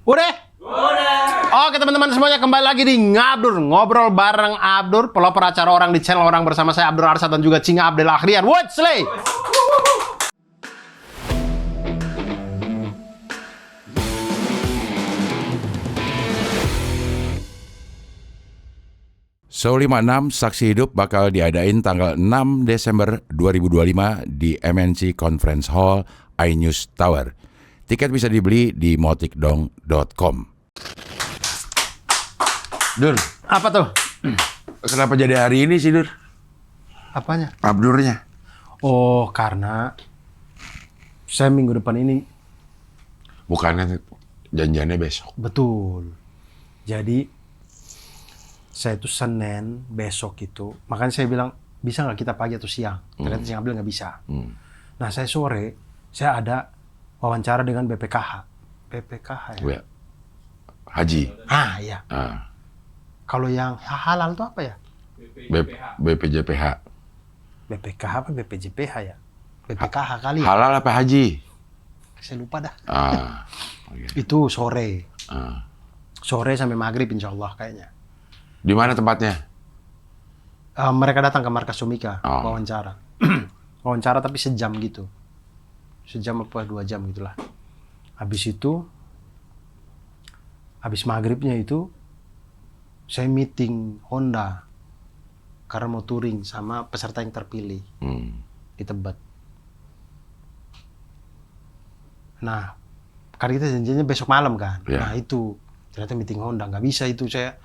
Udah? Udah. Oke teman-teman semuanya, kembali lagi di Ngabdur, ngobrol bareng Abdur, pelopor acara orang di channel orang, bersama saya Abdur Arsad dan juga Cinga Abdel Akhrian. What's Slay? Show 56 Saksi Hidup bakal diadain tanggal 6 Desember 2025 di MNC Conference Hall iNews Tower. Tiket bisa dibeli di motikdong.com. Dur, Apa tuh? kenapa jadi hari ini sih, Dur? Apanya? Abdurnya. Oh, karena saya minggu depan ini. Bukannya janjiannya besok. Betul. Jadi saya itu Senin besok itu, makanya saya bilang bisa nggak kita pagi atau siang? Ternyata Cinga Abdel nggak bisa. Nah saya sore saya ada wawancara dengan BPKH. BPKH ya? Ya. Haji. Ah iya. Kalau yang halal itu apa ya? BPJPH. BPKH apa BPJPH ya? BPKH kali ya? Halal apa haji? Saya lupa dah. Okay. Itu sore. Sore sampai maghrib insya Allah kayaknya. Di mana tempatnya? Mereka datang ke markas Sumika, Oh. wawancara. Wawancara tapi sejam gitu. Sejam apa 2 jam gitulah. Habis itu, habis maghribnya itu, saya meeting Honda. Karena mau touring sama peserta yang terpilih di Tebet. Nah, karena kita janjinya besok malam kan. Yeah. Nah itu, ternyata meeting Honda. Nggak bisa itu, saya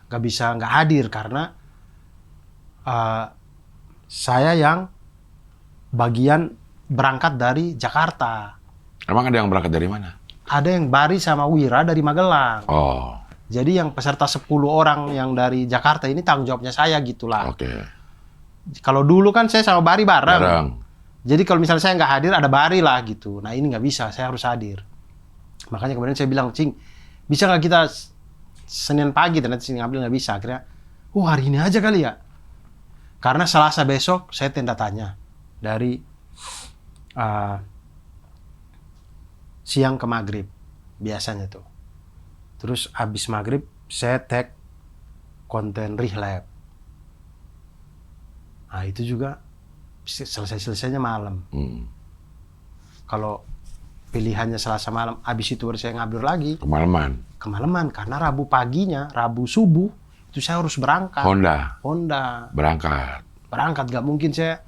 nggak hadir karena saya yang bagian berangkat dari Jakarta. Emang ada yang berangkat dari mana? Ada yang Bari sama Wira dari Magelang. Oh, Jadi yang peserta 10 orang yang dari Jakarta ini tanggung jawabnya saya gitulah. oke. Kalau dulu kan saya sama Bari bareng. Bareng. Jadi kalau misalnya saya nggak hadir ada Bari lah gitu. Nah ini nggak bisa, saya harus hadir. Makanya kemudian saya bilang, Cing, bisa nggak kita Senin pagi? Ternyata Cinga Abdel nggak bisa. Akhirnya, hari ini aja kali ya. Karena Selasa besok saya tenda tanya dari siang ke maghrib biasanya tuh. Terus habis maghrib saya tag konten Rihlab. Nah itu juga selesainya malam. Kalau pilihannya Selasa malam, habis itu baru saya ngabdur lagi. Kemalaman karena Rabu paginya, Rabu subuh itu saya harus berangkat. Honda. Berangkat. Nggak mungkin saya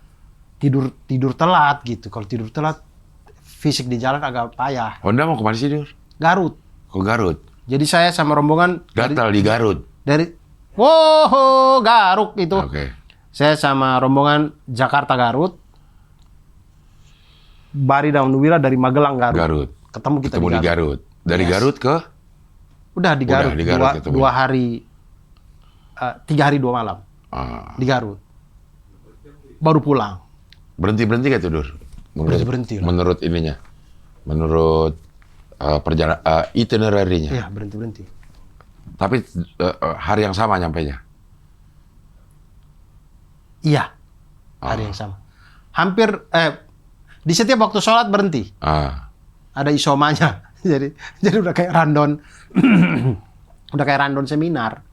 tidur telat gitu. Kalau tidur telat, fisik di jalan agak payah. Honda mau kemana sih, Dur? Garut. Ke Garut. Jadi saya sama rombongan Gatal di Garut. Garut itu. Oke. Saya sama rombongan Jakarta Garut. Bari dan Wira dari Magelang Garut. Ketemu kita di Garut. Dari Yes. Garut ke? Udah di Garut. Udah di Garut ketemu. 2 hari, 3 hari 2 malam di Garut. Baru pulang. Berhenti gak tuh, Dur? Berhenti lah. Menurut ininya. Menurut perjalanan itinerary-nya. Iya, berhenti. Tapi hari yang sama nyampainya. Iya, hari yang sama. Hampir di setiap waktu sholat berhenti. Ada isomanya. jadi udah kayak random, udah kayak random seminar.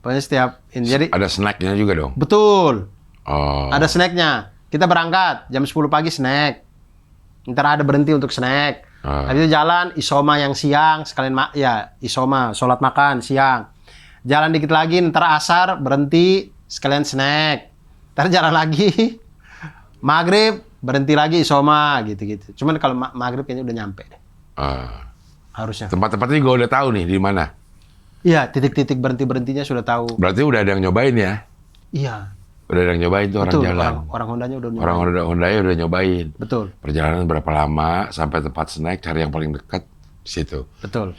Pokoknya setiap ini. Jadi Ada snacknya juga dong. betul. Oh. Ada snacknya. Kita berangkat jam 10 pagi snack. Ntar ada berhenti untuk snack. Habis itu jalan isoma yang siang sekalian isoma sholat makan siang. Jalan dikit lagi ntar asar berhenti sekalian snack. Ntar jalan lagi maghrib berhenti lagi isoma gitu. Cuman kalau maghrib kayaknya udah nyampe deh. Harusnya. Tempat-tempatnya juga udah tahu nih di mana. Iya, titik-titik berhentinya sudah tahu. Berarti udah ada yang nyobain ya? Iya. Udah ada yang nyobain tuh orang Betul, jalan. orang Hondanya udah nyobain. Orang Hondanya udah nyobain. Betul. Perjalanan berapa lama sampai tempat snack, cari yang paling dekat di situ. Betul.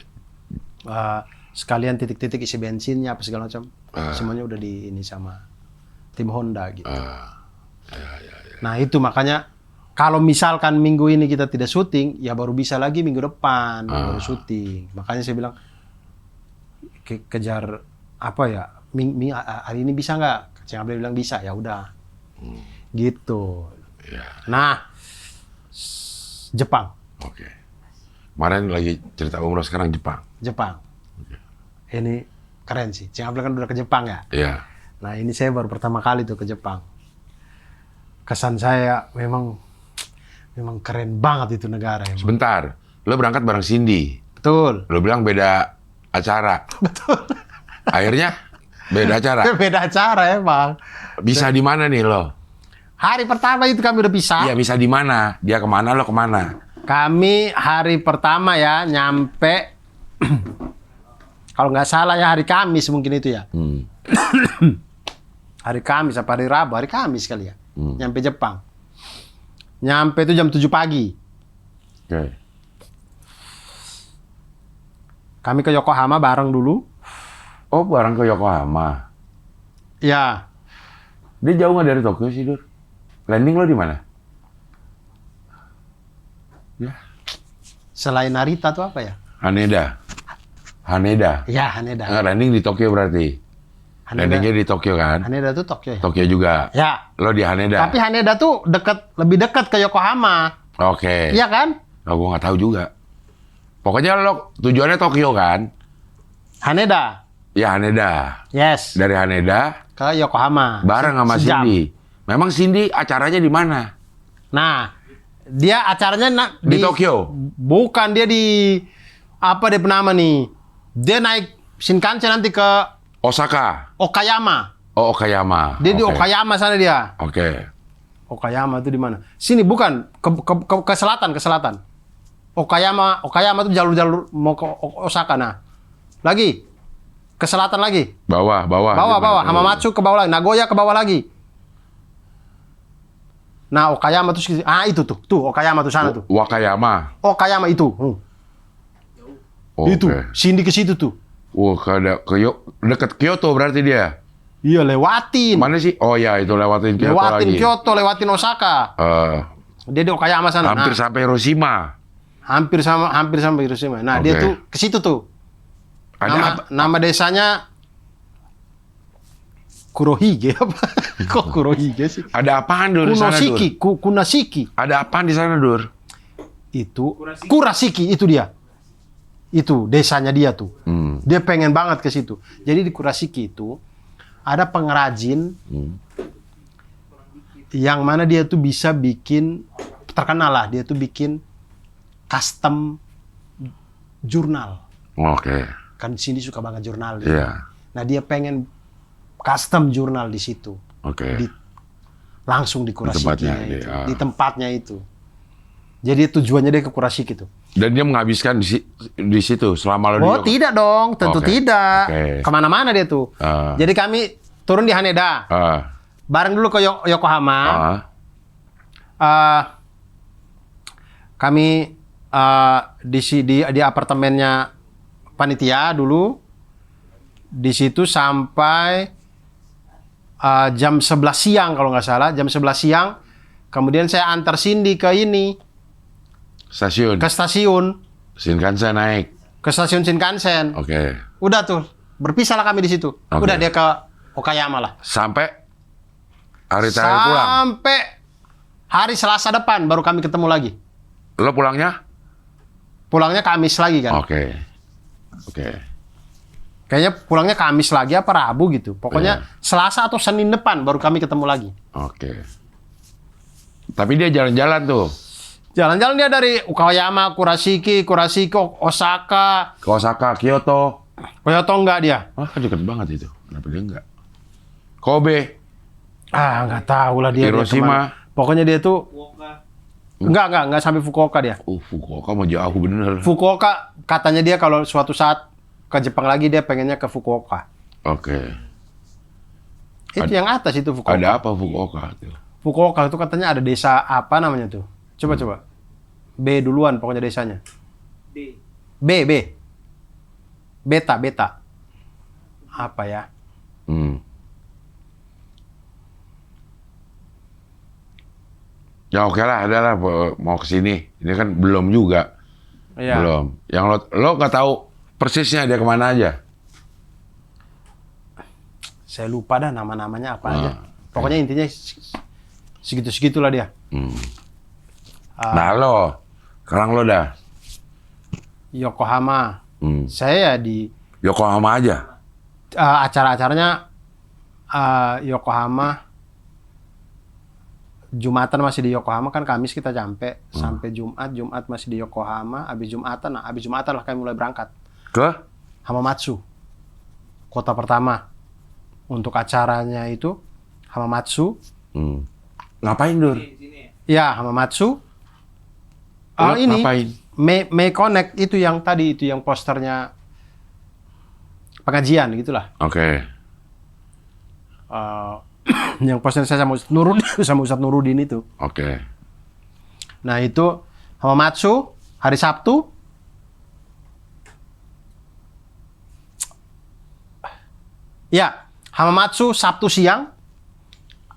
Sekalian titik-titik isi bensinnya apa segala macam. Semuanya udah di ini sama tim Honda gitu. Nah itu makanya kalau misalkan minggu ini kita tidak syuting, ya baru bisa lagi minggu depan baru syuting. Makanya saya bilang kejar apa ya? Hari ini bisa nggak? Cinga Abdel bilang bisa, ya udah. Gitu. Ya. Nah, Jepang. Oke. Kemarin lagi cerita umroh, sekarang Jepang. Jepang. Ini keren sih. Cing Abdul kan udah ke Jepang ya. Iya. Nah ini saya baru pertama kali tuh ke Jepang. Kesan saya memang keren banget itu negara. Emang. Sebentar, lo berangkat bareng Cindy. Betul. Lo bilang beda acara. Betul. Akhirnya beda acara. Beda acara emang. Bisa di mana nih lo? Hari pertama itu kami udah pisah. Iya, bisa di mana? Dia kemana, lo kemana? Kami hari pertama ya nyampe kalau nggak salah ya hari Kamis mungkin itu ya. Hari Kamis apa hari Rabu? Hari Kamis kali ya. Nyampe Jepang. Nyampe itu jam 7 pagi. Oke. Kami ke Yokohama bareng dulu. Oh, bareng ke Yokohama. Ya, Dia jauh nggak dari Tokyo sih, Dur? Landing lo di mana? Ya. selain Narita tuh apa ya? Haneda. Haneda. Ya, Haneda. Landing di Tokyo berarti. Landingnya di Tokyo kan? Haneda tuh Tokyo ya? Tokyo juga. Ya. Lo di Haneda. Tapi Haneda tuh lebih dekat ke Yokohama. Oke. Iya kan? Oh, gue nggak tahu juga. Pokoknya lo tujuannya Tokyo kan? Haneda. Ya Haneda. Yes. Dari Haneda Ke Yokohama. bareng sama Sejam. Cindy. Memang Cindy acaranya di mana? Nah, dia acaranya Di Tokyo. Bukan, dia di apa dia penama nih? Dia naik Shinkansen nanti ke Osaka. Okayama. Oh, Okayama. Dia di Oke. Okayama sana dia. Oke. Okayama itu di mana? Sini bukan, ke selatan, ke selatan. Okayama itu jalur mau ke Osaka. Nah, lagi ke selatan lagi. Bawah. Bawah. Hamamatsu ke bawah lagi. Nagoya ke bawah lagi. Nah, Okayama tuh itu tuh Okayama tuh sana tuh. Wakayama. Okayama itu. Oh, Itu, oke. Cindy ke situ tuh. Wah, dekat Kyoto berarti dia. Iya, lewatin. Mana sih? Oh ya, itu lewatin Kyoto Lewatin lagi. Kyoto, lewatin Osaka. Dia di Okayama sana. Hampir Nah, sampai Hiroshima. hampir sampai Hiroshima. Nah, dia Oke. tuh ke situ tuh. Ada apa? Nama desanya Kurohige apa? Kok Kurohige sih? Ada apaan Dur di sana, Dur? Kunashiki. Ada apaan di sana, Dur? Itu Kurashiki itu dia. Itu desanya dia tuh. Dia pengen banget ke situ. Jadi di Kurashiki itu ada pengrajin yang mana dia tuh bisa bikin, terkenal lah, dia tuh bikin custom jurnal. Oke. Kan di sini suka banget jurnal. Iya. Nah, dia pengen custom jurnal di situ. Oke. Langsung di Kurashiki tempatnya, itu. iya. Di tempatnya itu. Jadi tujuannya dia ke Kurashiki itu. Dan dia menghabiskan di situ selama lo Oh, tidak dong, tentu Oke. tidak. Oke. Kemana-mana dia tuh. Jadi kami turun di Haneda. Bareng dulu ke Yokohama. Kami di apartemennya panitia dulu. Di situ sampai jam 11 siang kalau nggak salah. Jam 11 siang. Kemudian saya antar Cindy ke Stasiun. ke stasiun. Shinkansen naik. Ke stasiun Shinkansen. Oke. Udah tuh, berpisahlah kami di situ. Oke. Udah dia ke Okayama lah. Sampai hari terakhir pulang. Sampai hari Selasa depan baru kami ketemu lagi. Lo pulangnya? Pulangnya Kamis lagi kan. Oke. Kayaknya pulangnya Kamis lagi apa Rabu gitu. Pokoknya Iya. Selasa atau Senin depan baru kami ketemu lagi. Oke. Tapi dia jalan-jalan tuh. Jalan-jalan dia dari Okayama, Kurashiki, Osaka. Ke Osaka, Kyoto. Kyoto enggak dia. Kan deket banget itu. Kenapa dia enggak? Kobe. Nggak tahu lah dia. Hiroshima. Kemana. Pokoknya dia tuh enggak sampai Fukuoka dia. Fukuoka mau jauh bener. Fukuoka katanya dia kalau suatu saat ke Jepang lagi dia pengennya ke Fukuoka. Oke. Itu yang atas itu Fukuoka. Ada apa Fukuoka tuh? Fukuoka itu katanya ada desa apa namanya tuh? Coba. B duluan pokoknya desanya. B. Beta. Apa ya? Ya oke lah, adalah mau ke sini. Ini kan belum juga. Iya. Belum. Yang lo nggak tahu persisnya dia kemana aja. Saya lupa dah nama-namanya apa aja. Pokoknya intinya segitu-segitulah dia. Nah lo, sekarang lo dah Yokohama. Hmm. Saya di Yokohama aja. acara-acaranya Yokohama. Jumatan masih di Yokohama, kan Kamis kita sampai Jumat masih di Yokohama. Habis Jumatan lah kami mulai berangkat Ke? Hamamatsu, kota pertama untuk acaranya itu Hamamatsu. Ngapain, Dur? Ya, Hamamatsu. Lo Ini ngapain? May Connect itu yang tadi itu yang posternya pengajian gitulah. Oke. Yang poster saya sama Ustadz Nurudin itu. Oke. Nah itu Hamamatsu hari Sabtu. Ya, Hamamatsu Sabtu siang.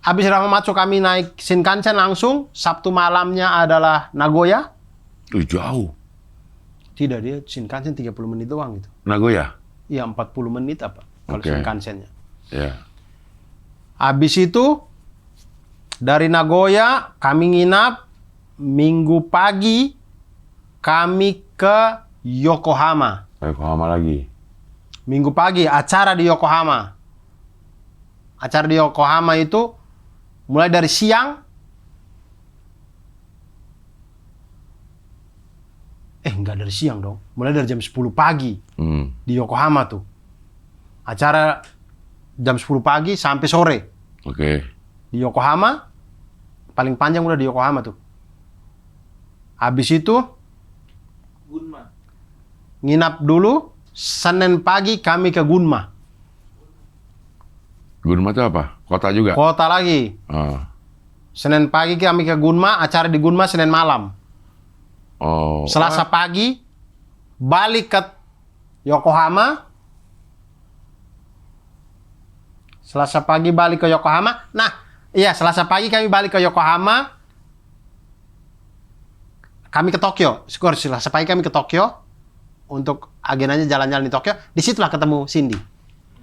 Habis Hamamatsu kami naik Shinkansen langsung. Sabtu malamnya adalah Nagoya. Jauh. Tidak, dia Shinkansen 30 menit doang gitu. Nagoya? Iya, 40 menit apa kalau Oke. Shinkansennya. Ya. Habis itu dari Nagoya kami nginap, Minggu pagi kami ke Yokohama. Yokohama lagi. Minggu pagi acara di Yokohama. Acara di Yokohama itu mulai dari siang. Enggak dari siang dong. Mulai dari jam 10 pagi di Yokohama tuh. Acara jam 10 pagi sampai sore. Oke. Di Yokohama, paling panjang udah di Yokohama tuh. Habis itu, nginap dulu, Senin pagi kami ke Gunma. Gunma itu apa? Kota juga? Kota lagi. Oh. Senin pagi kami ke Gunma, acara di Gunma Senin malam. Oh. Selasa pagi, balik ke Yokohama. Selasa pagi balik ke Yokohama. Nah, iya Selasa pagi kami balik ke Yokohama. Kami ke Tokyo. Selasa pagi kami ke Tokyo. Untuk agendanya jalan-jalan di Tokyo. Disitulah ketemu Cindy.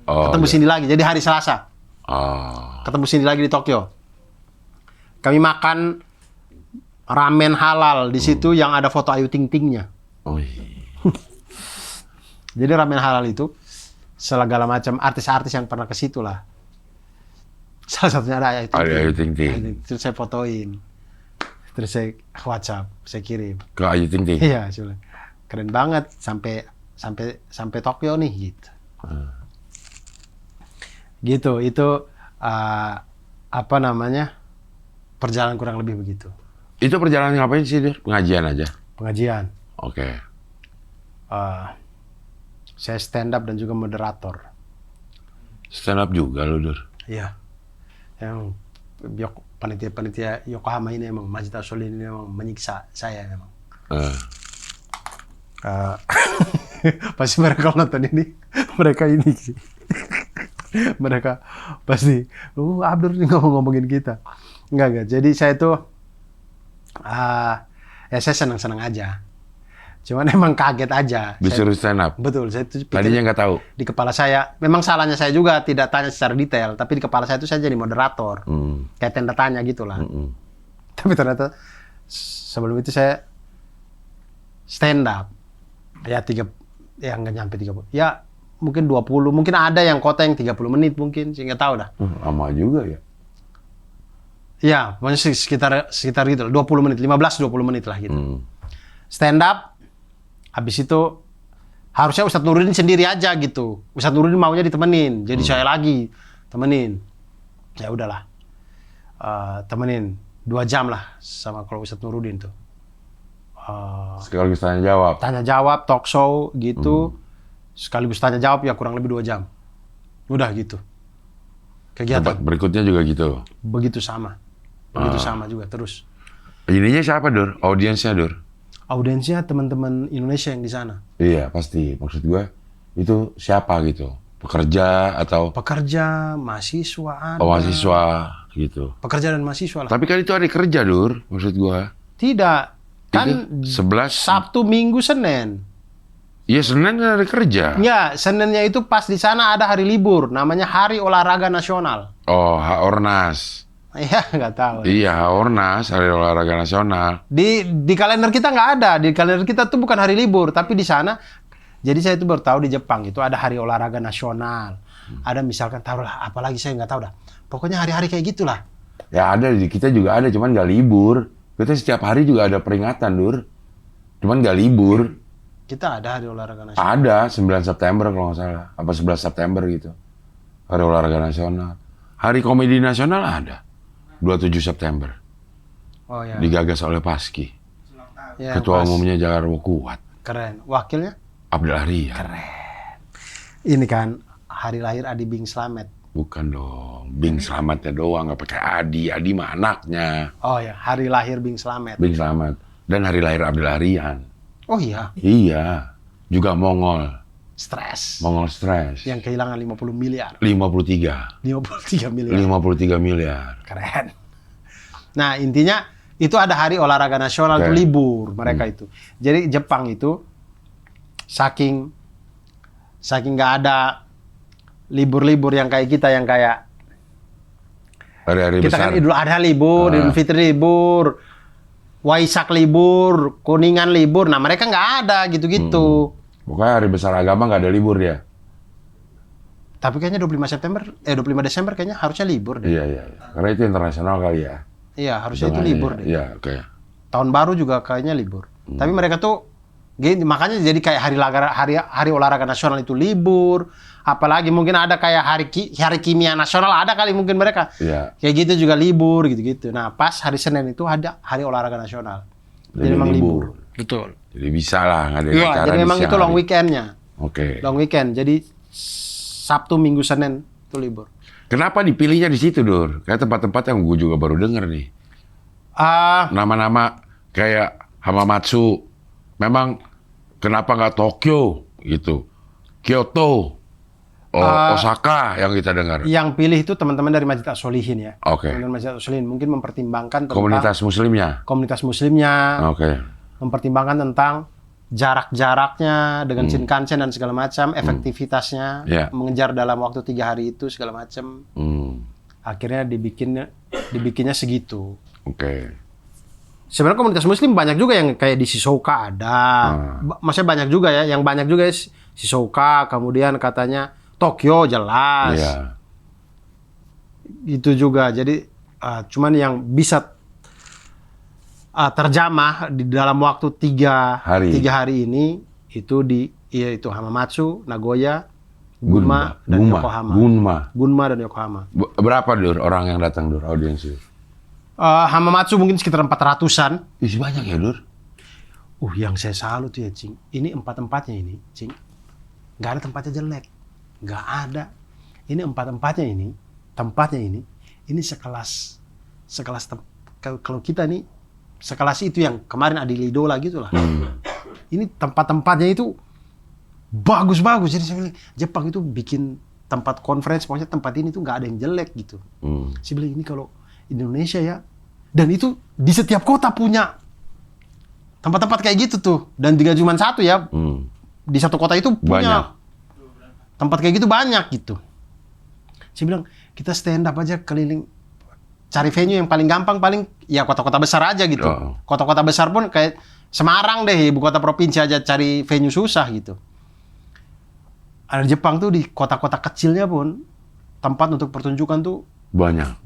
Ketemu Cindy lagi. Jadi hari Selasa. Ketemu Cindy lagi di Tokyo. Kami makan ramen halal di situ yang ada foto Ayu Ting Tingnya. Oh, iya. Jadi ramen halal itu segala macam artis-artis yang pernah ke situ lah. Salah satunya ada Ayu Ting Ting. Ada Ayu Ting Ting. Terus saya fotoin. Terus saya WhatsApp, saya kirim. Ke Ayu Ting Ting. Iya, saya bilang, keren banget sampai Tokyo nih gitu. Gitu, itu apa namanya? Perjalanan kurang lebih begitu. Itu perjalanan ngapain sih, Dur? Pengajian aja? Pengajian. Oke. Saya stand up dan juga moderator. Stand up juga lu, Dur? Iya. Yang panitia Yokohama ini emang, Masjid As-Solihin ini emang menyiksa saya memang. Pasti mereka nonton ini, mereka ini sih. Mereka pasti, Abdur nih ngomongin kita. Enggak. Jadi saya tuh, ya saya senang-senang aja. Cuman emang kaget aja. Disuruh stand up? Betul. Saya tuh Tadinya nggak tahu? di kepala saya, memang salahnya saya juga tidak tanya secara detail, tapi di kepala saya itu saya jadi moderator. Kayak tanda tanya gitulah. Tapi ternyata sebelum itu saya stand up. Ya nggak nyampe 30. Ya mungkin 20, mungkin ada yang kota yang 30 menit mungkin, saya nggak tahu dah. Lama juga ya? Ya, pokoknya sekitar gitu, 20 menit, 15-20 menit lah gitu. Stand up, habis itu harusnya Ustadz Nurudin sendiri aja gitu. Ustadz Nurudin maunya ditemenin, jadi saya lagi temenin. Ya udahlah, temenin 2 jam lah sama kalau Ustadz Nurudin tuh. Sekaligus tanya jawab? Tanya jawab, talk show gitu. Sekaligus tanya jawab ya kurang lebih 2 jam. Udah gitu. Kegiatan. Tempat berikutnya juga gitu? Begitu sama. Begitu sama juga terus. Ininya siapa, Dur? Audiensnya, Dur? Audiensnya teman-teman Indonesia yang di sana. Iya, pasti. Maksud gue, itu siapa gitu? Pekerja atau? Pekerja, mahasiswa ada. Oh, mahasiswa gitu. Pekerja dan mahasiswa lah. Tapi kan itu hari kerja, Dur, maksud gue. Tidak. Kan Itu 11. Sabtu, Minggu, Senin. Iya, Senin kan hari kerja. Ya, Seninnya itu pas di sana ada hari libur. Namanya Hari Olahraga Nasional. Oh, Ornas. Iya, nggak tahu. Iya, Ornas, Hari Olahraga Nasional. Di kalender kita nggak ada. Di kalender kita tuh bukan hari libur, tapi di sana. Jadi saya itu baru tahu di Jepang itu ada Hari Olahraga Nasional. Ada misalkan taruhlah, apalagi saya nggak tahu dah. Pokoknya hari-hari kayak gitulah. Ya ada, di kita juga ada, cuman nggak libur. Kita setiap hari juga ada peringatan, Dur. Cuman nggak libur. Kita ada Hari Olahraga Nasional. Ada, 9 September kalau nggak salah. Apa 11 September gitu. Hari Olahraga Nasional. Hari Komedi Nasional ada. 27 September. Oh ya. Digagas oleh Paski. Ya, Ketua pas. umumnya Jakarta Kuat. Keren. Wakilnya? Abdul Arya. Ini kan hari lahir Adi Bing Slamet. Bukan dong. Bing Slametnya doang, nggak pakai Adi. Adi mah anaknya. Oh ya, hari lahir Bing Slamet. Bing Slamet. Dan hari lahir Abdul Aryan. Oh iya, Iya. Juga Mongol. stres. Mongol stres. Yang kehilangan 50 miliar. 53. 53 miliar. 53 miliar. Keren. Nah, intinya itu ada hari olahraga nasional, Oke. itu libur mereka itu. Jadi Jepang itu saking nggak ada libur-libur yang kayak kita, yang kayak Hari-hari kita besar. kan Idul Adha libur, Ah. Idul Fitri libur, Waisak libur, Kuningan libur. Nah, mereka nggak ada gitu-gitu. Pokoknya hari besar agama nggak ada libur dia. Tapi kayaknya 25 Desember kayaknya harusnya libur deh. Iya, iya. Karena itu internasional kali ya. Iya, harusnya itu Dengan- libur deh. Iya, oke. Tahun baru juga kayaknya libur. Tapi mereka tuh gini, makanya jadi kayak hari olahraga nasional itu libur. Apalagi mungkin ada kayak hari kimia nasional, ada kali mungkin mereka. Iya. Kayak gitu juga libur gitu-gitu. Nah, pas hari Senin itu ada hari olahraga nasional. Jadi Jadi memang libur. libur. Betul. Jadi bisa lah ngadain Iya, acara jadi di memang siang itu long hari. weekendnya. Oke. Long weekend. Jadi Sabtu, Minggu, Senin itu libur. Kenapa dipilihnya di situ, Dur? Kayak tempat-tempat yang gue juga baru denger nih. Nama-nama kayak Hamamatsu. Memang kenapa nggak Tokyo gitu? Kyoto, Osaka yang kita dengar. Yang pilih itu teman-teman dari Masjid As-Solihin ya. Oke. Teman-teman Masjid As-Solihin mungkin mempertimbangkan tentang Komunitas Muslimnya. komunitas muslimnya, Oke. mempertimbangkan tentang jarak-jaraknya dengan Shinkansen dan segala macam, efektivitasnya, Iya. mengejar dalam waktu 3 hari itu segala macam. Hmm. Akhirnya dibikinnya segitu. Oke. Sebenarnya komunitas muslim banyak juga yang kayak di Shizuoka ada. Maksudnya banyak juga ya, yang banyak juga ya Shizuoka, kemudian katanya Tokyo jelas. Iya. Itu juga. Jadi cuman yang bisa terjamah di dalam waktu 3 hari ini itu itu Hamamatsu, Nagoya, Gunma, dan Yokohama. Gunma dan Yokohama. Berapa, Dur, orang yang datang, Dur, audiens itu? Hamamatsu mungkin sekitar 400-an. Isi banyak ya, Dur? Yang saya salut ya, Cing. Ini empat-empatnya ini, Cing. Nggak ada tempatnya jelek. Nggak ada. Ini empat-empatnya ini, tempatnya ini sekelas kalau kita nih, sekelas itu yang kemarin Adi Lidola gitu lah. Ini tempat-tempatnya itu bagus-bagus. Jadi saya bilang, Jepang itu bikin tempat conference, pokoknya tempat ini tuh nggak ada yang jelek gitu. Saya bilang, ini kalau Indonesia ya, dan itu di setiap kota punya tempat-tempat kayak gitu tuh. Dan juga cuma satu ya, di satu kota itu punya tempat kayak gitu banyak gitu. Saya bilang, kita stand up aja keliling, cari venue yang paling gampang, paling ya kota-kota besar aja gitu. Kota-kota besar pun kayak Semarang deh, ibu kota provinsi aja cari venue susah gitu. Ada Jepang tuh di kota-kota kecilnya pun tempat untuk pertunjukan tuh Banyak.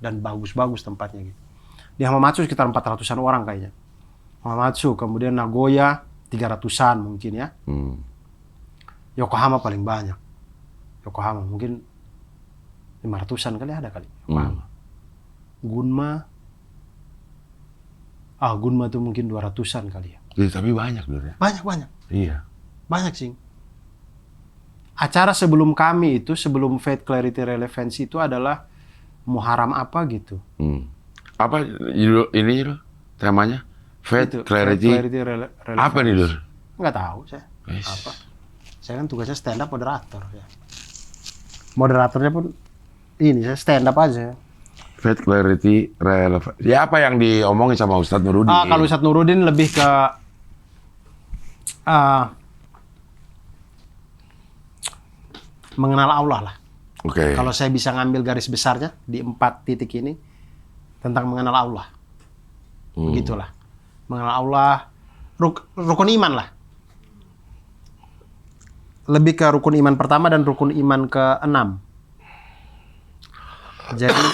dan bagus-bagus tempatnya gitu. Di Hamamatsu sekitar 400-an orang kayaknya. Hamamatsu, kemudian Nagoya 300-an mungkin ya. Yokohama paling banyak. Yokohama mungkin 500-an kali ada kali. Yokohama. Gunma tuh mungkin 200-an kali ya. Tapi banyak, Dur, ya? Banyak. Iya. Banyak sih. Acara sebelum kami itu, sebelum Faith Clarity Relevancy itu adalah Muharram apa gitu. Apa judul ini, Dur? Temanya? Faith Itu, Clarity. Relevancy. Apa nih, Dur? Nggak tahu saya. Wes. Apa? Saya kan tugasnya stand up moderator ya. Moderatornya pun ini, saya stand up aja. Faith Clarity Relevant. Ya, apa yang diomongin sama Ustadz Nurudin? Kalau Ustadz Nurudin lebih ke mengenal Allah lah. Oke. Kalau saya bisa ngambil garis besarnya di 4 titik ini tentang mengenal Allah. Begitulah. Mengenal Allah, rukun iman lah. Lebih ke rukun iman pertama dan rukun iman ke-6. Jadi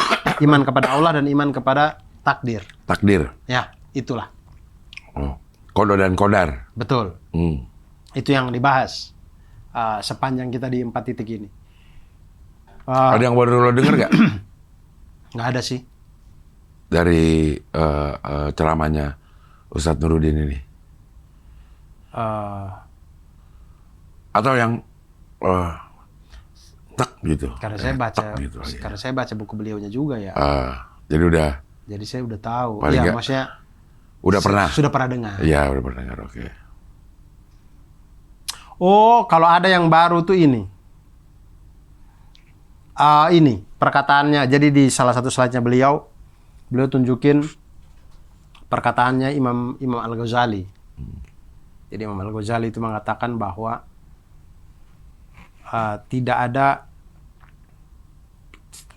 iman kepada Allah dan iman kepada takdir. Takdir. Ya, itulah. Oh. Qada dan qadar. Betul. Itu yang dibahas sepanjang kita di 4 titik ini. Ada yang baru lo denger nggak? Nggak ada sih. Dari ceramahnya Ustadz Nuruddin ini? Atau yang tak gitu? Karena saya baca, gitu karena saya baca buku beliaunya juga ya. Jadi udah. Jadi saya udah tahu. Paling Ya, nggak- maksudnya Udah pernah? sudah pernah dengar. Iya, udah pernah dengar. Oke. Oh, kalau ada yang baru tuh ini. Ini perkataannya. Jadi di salah satu slide-nya beliau tunjukin perkataannya Imam Al-Ghazali. Jadi Imam Al-Ghazali itu mengatakan bahwa tidak ada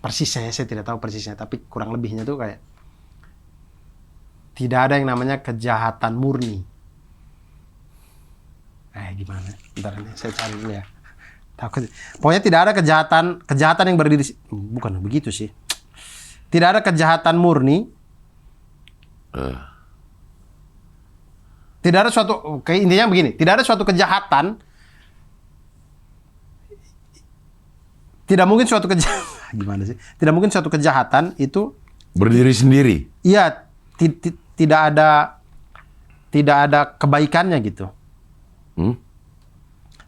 persisnya, saya tidak tahu persisnya, tapi kurang lebihnya tuh kayak tidak ada yang namanya kejahatan murni. Gimana? Bentar ini saya cari dulu ya. Takut. Pokoknya tidak ada kejahatan yang berdiri, bukan begitu sih. Tidak ada kejahatan murni. Tidak ada suatu, kayak intinya begini, tidak ada suatu kejahatan. Tidak mungkin suatu kejahatan, gimana sih? Tidak mungkin suatu kejahatan itu Berdiri sendiri? iya, tidak ada kebaikannya gitu.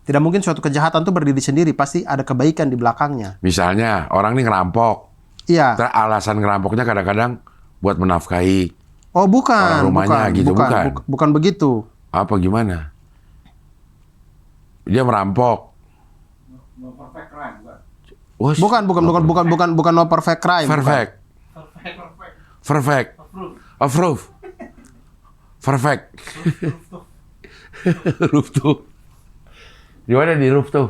Tidak mungkin suatu kejahatan itu berdiri sendiri, pasti ada kebaikan di belakangnya. Misalnya, orang ini ngerampok. Iya. Alasan ngerampoknya kadang-kadang buat menafkahi Oh, bukan. orang rumahnya gitu, bukan? Bukan begitu. Apa gimana? Dia merampok. Wah, Bukan no perfect crime. Perfect. Perfect. Approve. Perfect. Roof tuh. Gimana di roof tuh?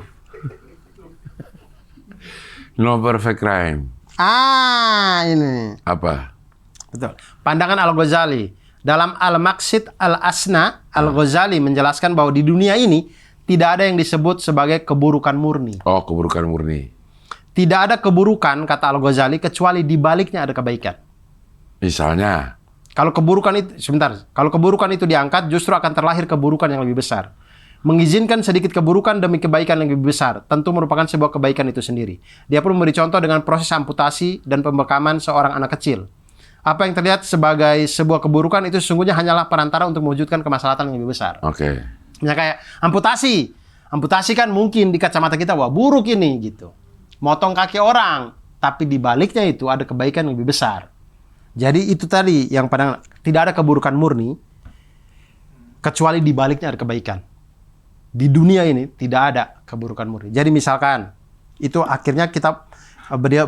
No perfect crime. Ini. Apa? Betul. Pandangan Al-Ghazali. Dalam Al-Maqsid Al-Asna, Al-Ghazali menjelaskan bahwa di dunia ini tidak ada yang disebut sebagai keburukan murni. Oh, keburukan murni. Tidak ada keburukan, kata Al-Ghazali, kecuali di baliknya ada kebaikan. Misalnya, Kalau keburukan itu diangkat, justru akan terlahir keburukan yang lebih besar. Mengizinkan sedikit keburukan demi kebaikan yang lebih besar, tentu merupakan sebuah kebaikan itu sendiri. Dia pun memberi contoh dengan proses amputasi dan pembekaman seorang anak kecil. Apa yang terlihat sebagai sebuah keburukan itu sesungguhnya hanyalah perantara untuk mewujudkan kemaslahatan yang lebih besar. oke. Misalnya kayak amputasi. Amputasi kan mungkin di kacamata kita, wah buruk ini gitu. Motong kaki orang. Tapi di baliknya itu ada kebaikan yang lebih besar. Jadi itu tadi yang pada tidak ada keburukan murni kecuali di baliknya ada kebaikan. Di dunia ini tidak ada keburukan murni. Jadi misalkan itu akhirnya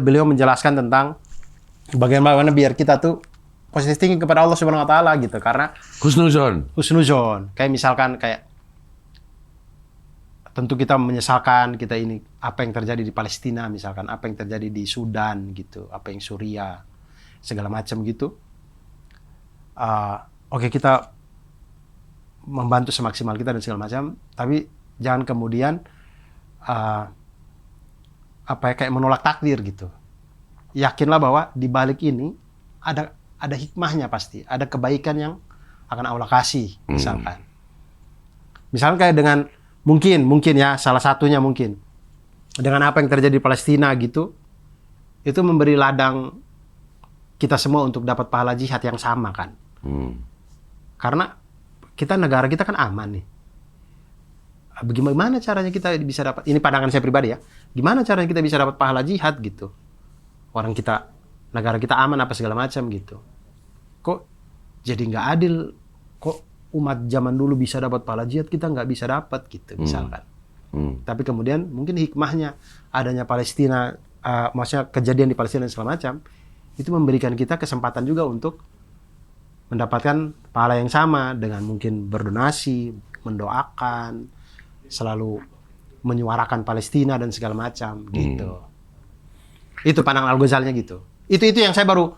beliau menjelaskan tentang bagaimana biar kita tuh positif thinking kepada Allah Subhanahu wa taala gitu, karena husnuzon. Kayak misalkan tentu kita menyesalkan kita ini apa yang terjadi di Palestina, misalkan apa yang terjadi di Sudan gitu, apa yang Suriah, segala macam gitu. Oke, kita membantu semaksimal kita dan segala macam, tapi jangan kemudian kayak menolak takdir gitu. Yakinlah bahwa di balik ini ada hikmahnya pasti, ada kebaikan yang akan Allah kasih, misalkan. Misalkan kayak dengan mungkin ya, salah satunya mungkin dengan apa yang terjadi di Palestina gitu, itu memberi ladang kita semua untuk dapat pahala jihad yang sama kan. Karena negara kita kan aman nih. Bagaimana caranya kita bisa dapat, ini pandangan saya pribadi ya, gimana caranya kita bisa dapat pahala jihad gitu. Orang kita, negara kita aman apa segala macam gitu. Kok jadi nggak adil, kok umat zaman dulu bisa dapat pahala jihad, kita nggak bisa dapat gitu misalkan. Tapi kemudian mungkin hikmahnya adanya Palestina, maksudnya kejadian di Palestina dan segala macam, itu memberikan kita kesempatan juga untuk mendapatkan pahala yang sama dengan mungkin berdonasi, mendoakan, selalu menyuarakan Palestina dan segala macam gitu. Itu pandangan Al-Ghazalinya gitu. Itu yang saya baru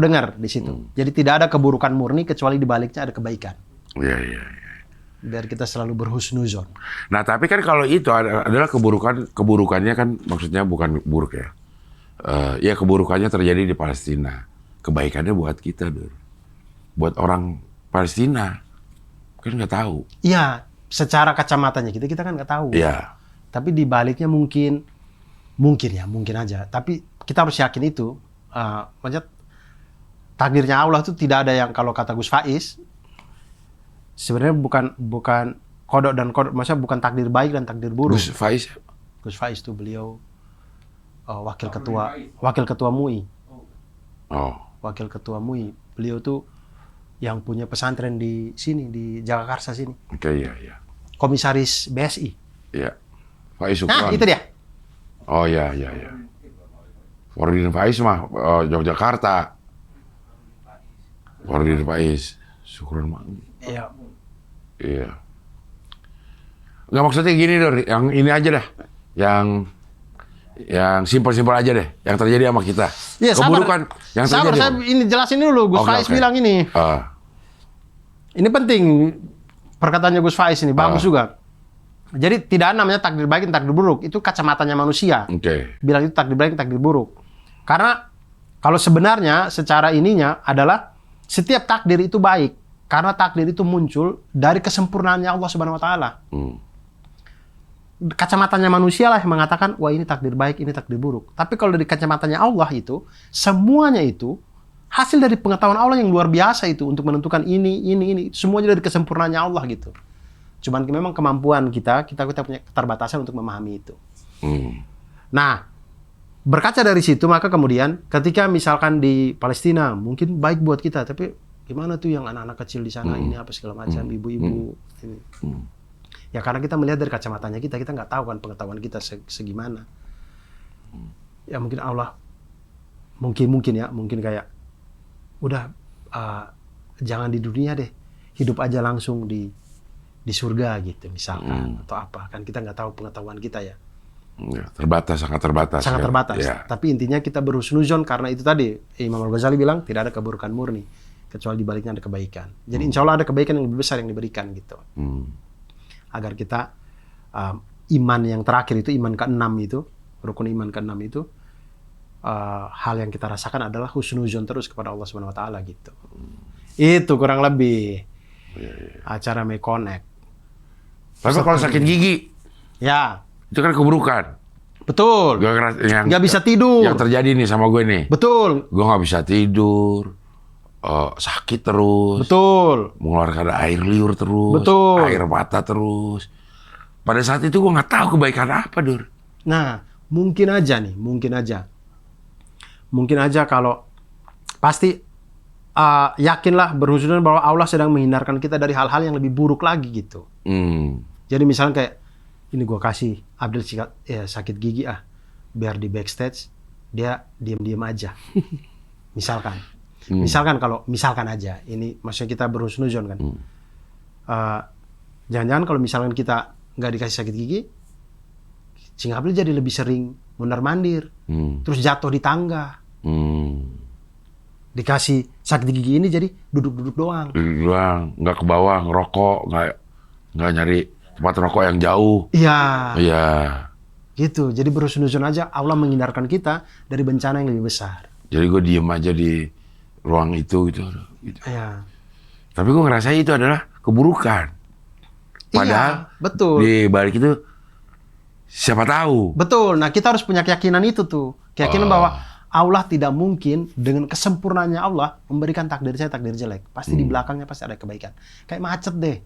dengar di situ. Jadi tidak ada keburukan murni kecuali di baliknya ada kebaikan. Iya, iya. Biar kita selalu berhusnuzon. Nah, tapi kan kalau itu adalah keburukannya kan maksudnya bukan buruk ya. Ya keburukannya terjadi di Palestina. Kebaikannya buat kita, Dur. Buat orang Palestina. Kan nggak tahu. Iya, secara kacamatanya kita kan nggak tahu. Iya. Tapi di baliknya mungkin aja. Tapi kita harus yakin itu. Maksudnya takdirnya Allah itu tidak ada yang kalau kata Gus Faiz sebenarnya bukan kodok dan kodok, maksudnya bukan takdir baik dan takdir buruk. Gus Faiz itu beliau wakil ketua MUI. Oh. Wakil ketua MUI. Beliau tuh yang punya pesantren di sini di Jagakarsa sini. Oke, iya. Komisaris BSI. Iya. Faiz Sukron. Nah, itu dia. Oh iya. Fordin Faiz mah Yogyakarta. Fordin Faiz Sukron mah. Iya. Nggak maksudnya gini, Dor. Yang ini aja dah. Yang simpel-simpel aja deh. Yang terjadi sama kita. Iya, keburukan yang terjadi. Saya ini jelasin dulu. Gus Faiz bilang ini. Ini penting. Perkataannya Gus Faiz ini. Bagus juga. Jadi tidak ada namanya takdir baik dan takdir buruk. Itu kacamatanya manusia. Oke. Bilang itu takdir baik dan takdir buruk. Karena kalau sebenarnya secara ininya adalah setiap takdir itu baik. Karena takdir itu muncul dari kesempurnaannya Allah Subhanahu wa taala. Kacamatanya manusia lah yang mengatakan, wah ini takdir baik, ini takdir buruk. Tapi kalau dari kacamatanya Allah itu, semuanya itu hasil dari pengetahuan Allah yang luar biasa itu untuk menentukan ini. Semuanya dari kesempurnaannya Allah gitu. Cuman memang kemampuan kita punya keterbatasan untuk memahami itu. Nah, berkaca dari situ maka kemudian ketika misalkan di Palestina mungkin baik buat kita, tapi gimana tuh yang anak-anak kecil di sana ini apa segala macam, ibu-ibu ini. Ya karena kita melihat dari kacamatanya kita nggak tahu kan pengetahuan kita segimana. Ya mungkin Allah mungkin kayak udah jangan di dunia deh, hidup aja langsung di surga gitu misalkan atau apa, kan kita nggak tahu pengetahuan kita ya. Ya, sangat terbatas. Ya. Tapi intinya kita berhusnuzon karena itu tadi Imam Al-Ghazali bilang tidak ada keburukan murni kecuali di baliknya ada kebaikan. Jadi insya Allah ada kebaikan yang lebih besar yang diberikan gitu. Agar kita iman yang terakhir itu, iman ke-6 itu, rukun iman ke-6 itu, hal yang kita rasakan adalah husnuzon terus kepada Allah Subhanahu wa taala gitu. Itu kurang lebih acara Meconnect. Tapi kalau sakit gigi, ya itu kan keburukan. Betul. Nggak bisa tidur. Yang terjadi nih sama gue nih. Betul. Gue nggak bisa tidur. Sakit terus. Betul. Mengeluarkan air liur terus. Betul. Air mata terus. Pada saat itu gue nggak tahu kebaikan apa, Dur. Nah, mungkin aja kalau pasti yakinlah berhusnuzon bahwa Allah sedang menghindarkan kita dari hal-hal yang lebih buruk lagi gitu. Jadi misalnya kayak ini gue kasih Abdul sakit gigi biar di backstage dia diam-diam aja. Misalkan aja ini maksudnya kita berhusnuzon kan. Jangan-jangan kalau misalkan kita nggak dikasih sakit gigi, si Abdul jadi lebih sering mondar-mandir, terus jatuh di tangga. Dikasih sakit gigi ini jadi duduk-duduk doang. Nggak ke bawah, ngerokok, nggak nyari tempat rokok yang jauh. Iya. Gitu. Jadi berhusnuzon aja Allah menghindarkan kita dari bencana yang lebih besar. Jadi gue diem aja di ruang itu gitu. Iya. Tapi gue ngerasa itu adalah keburukan. Padahal betul. Di balik itu siapa tahu. Betul. Nah, kita harus punya keyakinan itu tuh. Keyakinan bahwa Allah tidak mungkin dengan kesempurnaannya Allah memberikan takdir saya takdir jelek. Pasti di belakangnya pasti ada kebaikan. Kayak macet deh.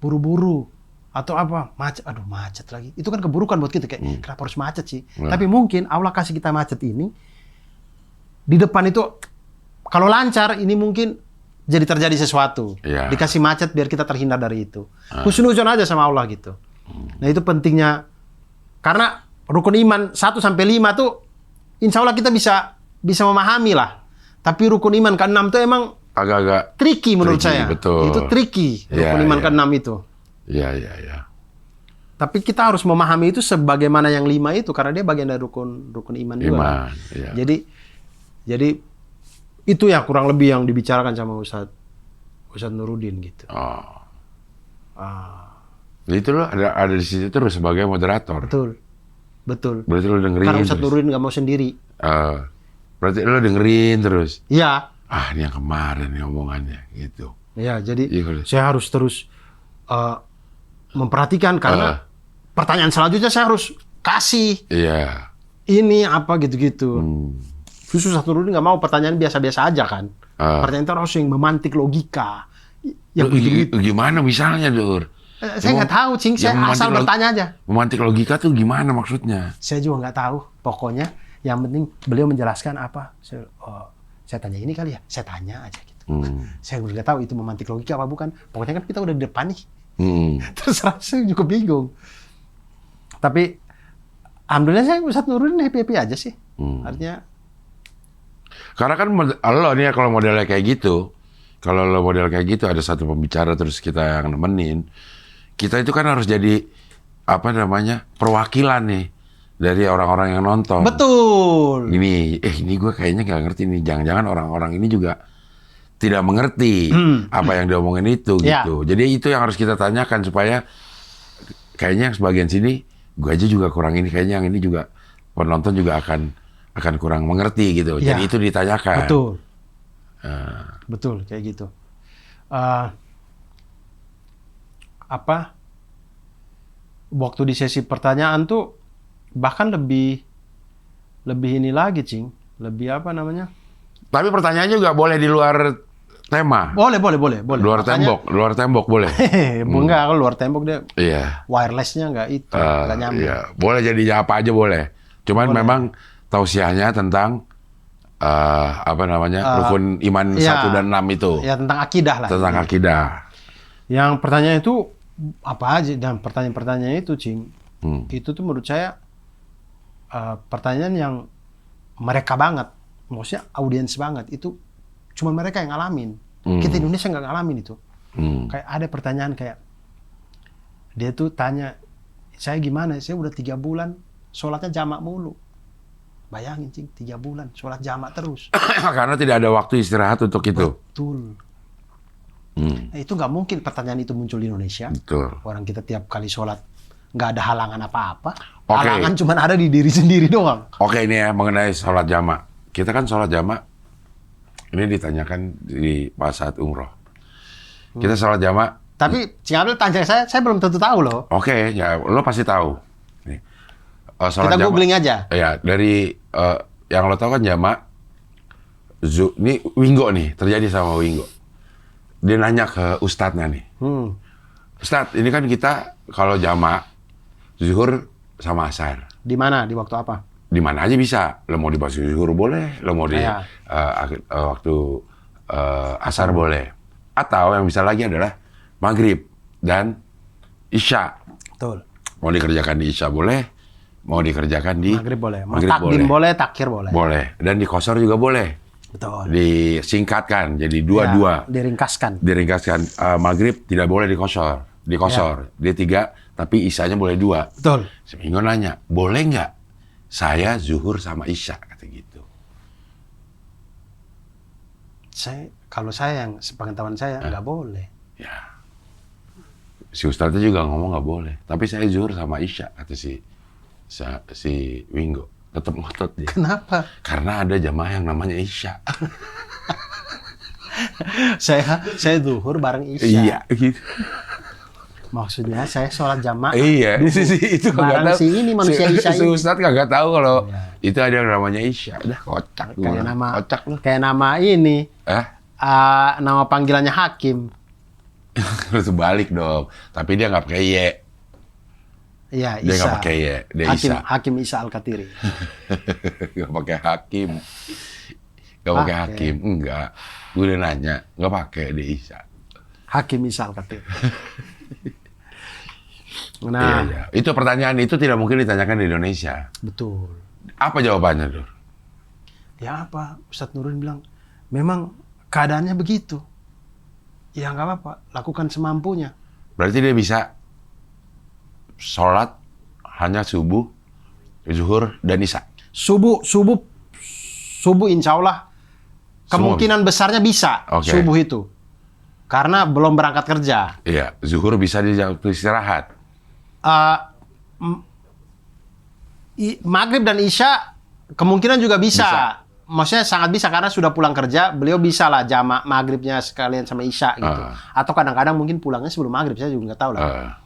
Buru-buru atau apa? Macet. Aduh, macet lagi. Itu kan keburukan buat kita kayak kenapa harus macet sih? Tapi mungkin Allah kasih kita macet ini di depan itu kalau lancar ini mungkin jadi terjadi sesuatu. Dikasih macet biar kita terhindar dari itu. Husnuzon aja sama Allah gitu. Nah, itu pentingnya. Karena rukun iman 1 sampai 5 tuh insya Allah kita bisa memahami lah. Tapi rukun iman ke-6 tuh emang agak-agak tricky menurut saya. Betul. Itu tricky rukun iman ke-6 itu. Iya. Tapi kita harus memahami itu sebagaimana yang 5 itu, karena dia bagian dari rukun iman juga. Iman, iya. Jadi itu ya kurang lebih yang dibicarakan sama Ustadz Nuruddin gitu. Oh. Itu lo ada di situ terus sebagai moderator. Betul. Berarti lo dengerin. Karena Ustadz Nuruddin nggak mau sendiri. Berarti lo dengerin terus. Iya. Ini yang kemarin nih omongannya gitu. Ya, jadi Iya, saya harus terus memperhatikan karena pertanyaan selanjutnya saya harus kasih. Iya. Ini apa gitu-gitu. Justru Ustadz Nuruddin nggak mau pertanyaan biasa-biasa aja kan. Pertanyaan itu harus yang memantik logika. Ya, gimana misalnya, Dur? Saya nggak tahu, Cing. Saya asal bertanya aja. Memantik logika tuh gimana maksudnya? Saya juga nggak tahu. Pokoknya yang penting beliau menjelaskan apa. Saya tanya ini kali ya. Saya tanya aja gitu. Saya udah nggak tahu itu memantik logika apa bukan. Pokoknya kan kita udah di depan nih. Terserah, saya juga bingung. Tapi alhamdulillah saya Ustadz Nuruddin happy aja sih. Artinya. Karena kan lo nih kalau modelnya kayak gitu, kalau lo model kayak gitu ada satu pembicara terus kita yang nemenin, kita itu kan harus jadi perwakilan nih dari orang-orang yang nonton. Betul. Ini gue kayaknya nggak ngerti nih. Jangan-jangan orang-orang ini juga tidak mengerti apa yang diomongin itu gitu. Jadi itu yang harus kita tanyakan supaya kayaknya yang sebagian sini gue aja juga kurang ini, kayaknya yang ini juga penonton juga akan kurang mengerti gitu. Jadi itu ditanyakan. Betul. Betul kayak gitu. Waktu di sesi pertanyaan tuh bahkan lebih ini lagi, Cing. Lebih apa namanya? Tapi pertanyaannya juga boleh di luar tema. Boleh. Luar tembok boleh. Enggak, kalau luar tembok dia wirelessnya nggak nyambung. Iya. Boleh jadi apa aja boleh. Cuman memang tausiahnya tentang rukun iman 1 dan 6 itu. Ya, tentang akidah lah. Tentang akidah. Yang pertanyaan itu apa aja, dan pertanyaan itu, Cing. Itu tuh menurut saya pertanyaan yang mereka banget. Maksudnya audiens banget. Itu cuma mereka yang ngalamin. Kita Indonesia nggak ngalamin itu. Kayak ada pertanyaan kayak, dia tuh tanya, saya gimana? Saya udah 3 bulan sholatnya jamak mulu. Bayangin, Cing, 3 bulan sholat jamak terus. Karena tidak ada waktu istirahat untuk itu. Betul. Nah, itu nggak mungkin pertanyaan itu muncul di Indonesia. Betul. Orang kita tiap kali sholat nggak ada halangan apa-apa. Halangan cuma ada di diri sendiri doang. Oke, ini ya mengenai sholat jamak. Kita kan sholat jamak, ini ditanyakan pas saat umroh. Kita sholat jamak. Tapi Cing Abdul tanya saya belum tentu tahu loh. Oke, ya lo pasti tahu. Nih. Kita googling aja. Ya, dari yang lo tahu kan jamak. Ini Winggo nih, terjadi sama Winggo. Dia nanya ke ustadznya nih. Ustadz, ini kan kita kalau jamak zuhur sama asar. Di mana? Di waktu apa? Di mana aja bisa. Lo mau di pas zuhur boleh, lo mau di waktu asar boleh. Atau yang bisa lagi adalah maghrib dan isya. Betul. Mau dikerjakan di isya boleh, mau dikerjakan di maghrib boleh. Takdim boleh, takhir boleh. Boleh. Dan di qashar juga boleh. Betul. Disingkatkan jadi 2-2. Diringkaskan. Maghrib tidak boleh di qashar. Dia 3, tapi isyanya boleh 2. Betul. Seminggu nanya, boleh nggak saya zuhur sama isya, kata gitu. Kalau saya yang sepengetahuan saya nggak boleh. Ya. Si ustadznya juga ngomong nggak boleh. Tapi saya zuhur sama isya, kata si Winggo. Tetap ngotot dia. Kenapa? Karena ada jamaah yang namanya isya. saya zuhur bareng isya. Iya, gitu. Maksudnya saya sholat jamaah. Iya, itu bareng si ini manusia isya. Si ustadz kagak tahu kalau itu ada yang namanya isya. Udah kocak. Kayak nama ini. Nama panggilannya Hakim. Terus balik dong. Tapi dia nggak pakai ye. Iya, Isa. Dia nggak pakai ye, dia Isa. Hakim Isa Al-Katiri. Nggak pakai Hakim. Nggak pakai Hakim, enggak. Gue udah nanya, nggak pakai dia Isa. Hakim Isa Al-Katiri. Nah, iya. Itu pertanyaan itu tidak mungkin ditanyakan di Indonesia. Betul. Apa jawabannya, Dur? Ya apa? Ustadz Nuruddin bilang, memang keadaannya begitu. Ya nggak apa-apa, lakukan semampunya. Berarti dia bisa sholat hanya subuh, zuhur, dan isya. Subuh insya Allah kemungkinan besarnya bisa subuh itu. Karena belum berangkat kerja. Iya, zuhur bisa di waktu istirahat. Maghrib dan isya kemungkinan juga bisa. Maksudnya sangat bisa karena sudah pulang kerja, beliau bisa lah jamak maghribnya sekalian sama isya gitu. Atau kadang-kadang mungkin pulangnya sebelum maghrib, saya juga nggak tahu lah.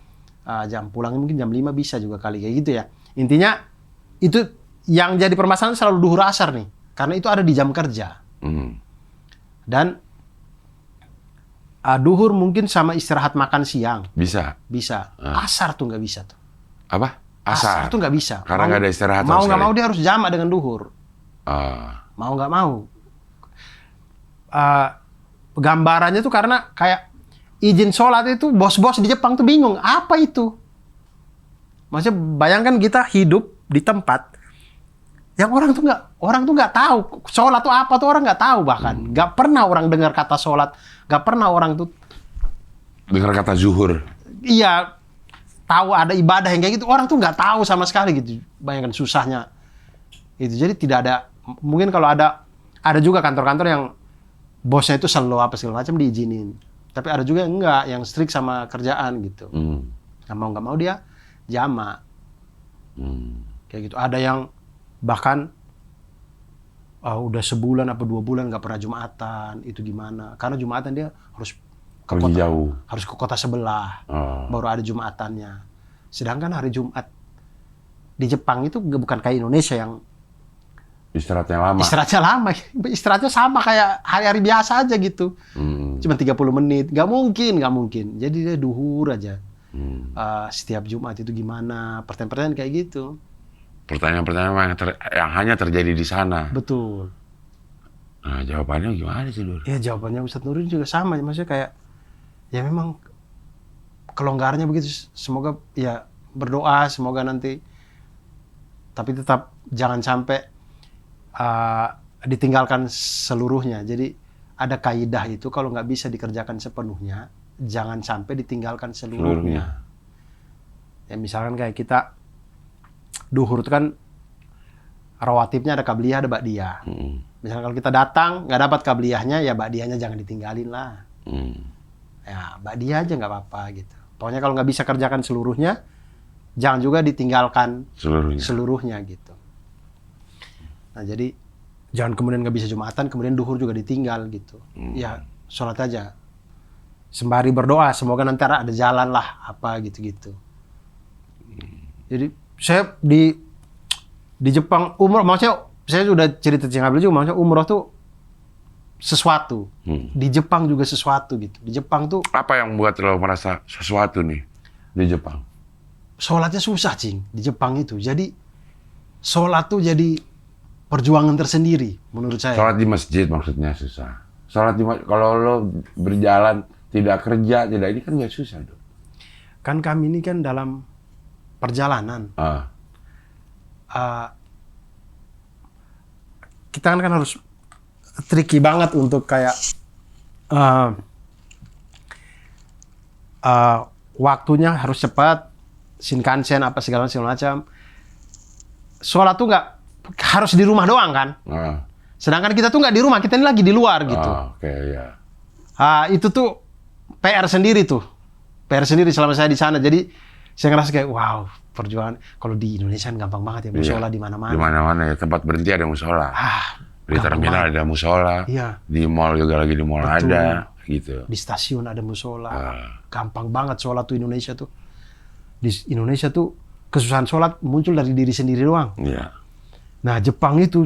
Jam pulangnya mungkin jam 5 bisa juga kali kayak gitu ya. Intinya itu yang jadi permasalahan selalu duhur asar nih, karena itu ada di jam kerja. Dan duhur mungkin sama istirahat makan siang. Bisa. Asar tuh nggak bisa tuh. Apa? Asar tuh nggak bisa. Karena nggak ada istirahat. Mau nggak mau dia harus jamak dengan duhur. Mau nggak mau. Gambarannya tuh karena kayak izin sholat itu bos-bos di Jepang tuh bingung apa itu. Maksudnya bayangkan kita hidup di tempat yang orang tuh nggak tahu sholat tuh apa tuh, orang nggak tahu, bahkan nggak pernah orang dengar kata sholat, nggak pernah orang tuh dengar kata zuhur. Iya, tahu ada ibadah yang kayak gitu, orang tuh nggak tahu sama sekali gitu. Bayangkan susahnya itu. Jadi tidak ada, mungkin kalau ada juga kantor-kantor yang bosnya itu slow apa segala macam diizinin, tapi ada juga yang enggak, yang strict sama kerjaan gitu. Nggak mau dia jamak kayak gitu. Ada yang bahkan udah sebulan apa 2 bulan nggak pernah Jumatan. Itu gimana? Karena Jumatan dia harus ke kota jauh, harus ke kota sebelah, baru ada Jumatannya. Sedangkan hari Jumat di Jepang itu bukan kayak Indonesia yang istirahatnya lama. Istirahatnya sama kayak hari-hari biasa aja gitu. Cuma 30 menit. Nggak mungkin. Jadi dia duhur aja. Setiap Jumat itu gimana? Pertanyaan-pertanyaan kayak gitu. Pertanyaan-pertanyaan yang hanya terjadi di sana. Betul. Nah, jawabannya gimana sih, Dur? Ya, jawabannya Ustadz Nurdin juga sama. Maksudnya kayak, ya memang kelonggarannya begitu. Semoga ya berdoa, semoga nanti. Tapi tetap jangan sampai ditinggalkan seluruhnya. Jadi ada kaidah itu, kalau nggak bisa dikerjakan sepenuhnya, jangan sampai ditinggalkan seluruhnya. Ya misalkan kayak kita duhur itu kan rawatibnya ada qabliyah, ada ba'diyah. Misalkan kalau kita datang nggak dapat qabliyahnya, ya ba'diyahnya jangan ditinggalin lah. Ya ba'diyah aja nggak apa-apa gitu. Pokoknya kalau nggak bisa kerjakan seluruhnya, jangan juga ditinggalkan seluruhnya gitu. Nah jadi jangan kemudian nggak bisa Jumatan, kemudian duhur juga ditinggal gitu. Ya sholat aja. Sembari berdoa, semoga nanti ada jalan lah apa gitu-gitu. Jadi saya di Jepang umroh, maksudnya saya sudah cerita Cingabel juga, maksudnya umroh tuh sesuatu. Di Jepang juga sesuatu gitu. Di Jepang tuh apa yang membuat lo merasa sesuatu nih di Jepang? Sholatnya susah, Cing, di Jepang itu. Jadi sholat tuh jadi perjuangan tersendiri menurut saya. Sholat di masjid maksudnya susah. Sholat kalau lo berjalan tidak kerja, tidak ini kan nggak susah dong. Kan kami ini kan dalam perjalanan. Kita kan harus tricky banget untuk kayak waktunya harus cepat, Shinkansen apa segala macam. Sholat tuh nggak harus di rumah doang kan. Sedangkan kita tuh nggak di rumah, kita ini lagi di luar gitu. Itu tuh PR sendiri selama saya di sana. Jadi saya ngerasa kayak wow, perjuangan. Kalau di Indonesia kan gampang banget ya, musola di mana-mana. Di mana-mana ya, tempat berhenti ada musola. Di terminal ada musola. Iya. Di mall juga lagi di mall ada gitu. Di stasiun ada musola. Gampang banget sholat tuh Indonesia tuh. Di Indonesia tuh kesusahan sholat muncul dari diri sendiri doang. Iya. Nah, Jepang itu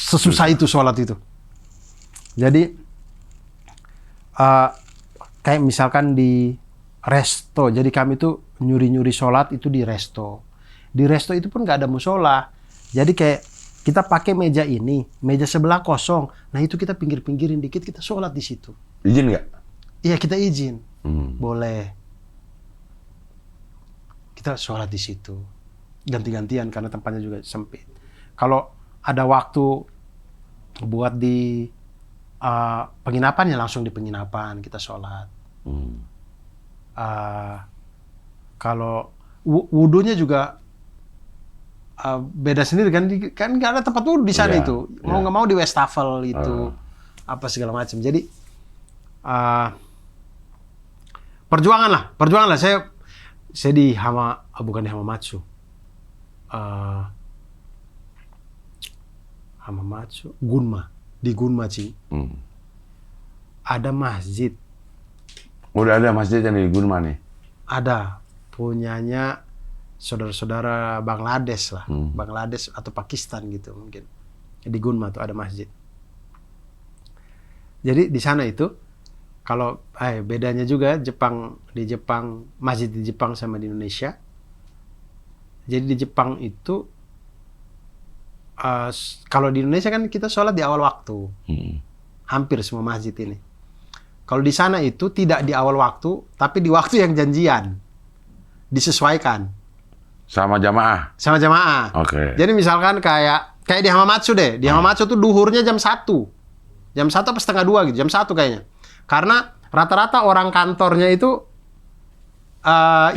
sesusah itu sholat itu. Jadi kayak misalkan di resto, jadi kami tuh nyuri-nyuri sholat itu di resto. Di resto itu pun nggak ada musola. Jadi kayak kita pakai meja ini, meja sebelah kosong. Nah itu kita pinggir-pinggirin dikit, kita sholat di situ. Izin nggak? Iya, kita izin. Boleh. Kita sholat di situ. Ganti-gantian karena tempatnya juga sempit. Kalau ada waktu buat di penginapan, ya langsung di penginapan kita sholat. Kalau wudunya juga beda sendiri kan, kan nggak ada tempat wudhu di sana Iya, itu. Mau nggak mau di Westafel itu, apa segala macam. Jadi perjuangan lah. Saya di bukan di Hamamatsu. Hamamatsu, di Gunma Cing. Ada masjid. Udah ada masjid yang di Gunma nih. Ada punyanya saudara-saudara Bangladesh lah, Bangladesh atau Pakistan gitu mungkin. Di Gunma tuh ada masjid. Jadi di sana itu kalau bedanya juga di Jepang masjid di Jepang sama di Indonesia. Jadi di Jepang itu kalau di Indonesia kan kita sholat di awal waktu, hampir semua masjid ini. Kalau di sana itu tidak di awal waktu, tapi di waktu yang janjian, disesuaikan. Sama jamaah? Sama jamaah. Oke. Jadi misalkan kayak di Hamamatsu deh. Di Hamamatsu tuh duhurnya jam 1. Jam 1 apa setengah 2 gitu. Jam 1 kayaknya. Karena rata-rata orang kantornya itu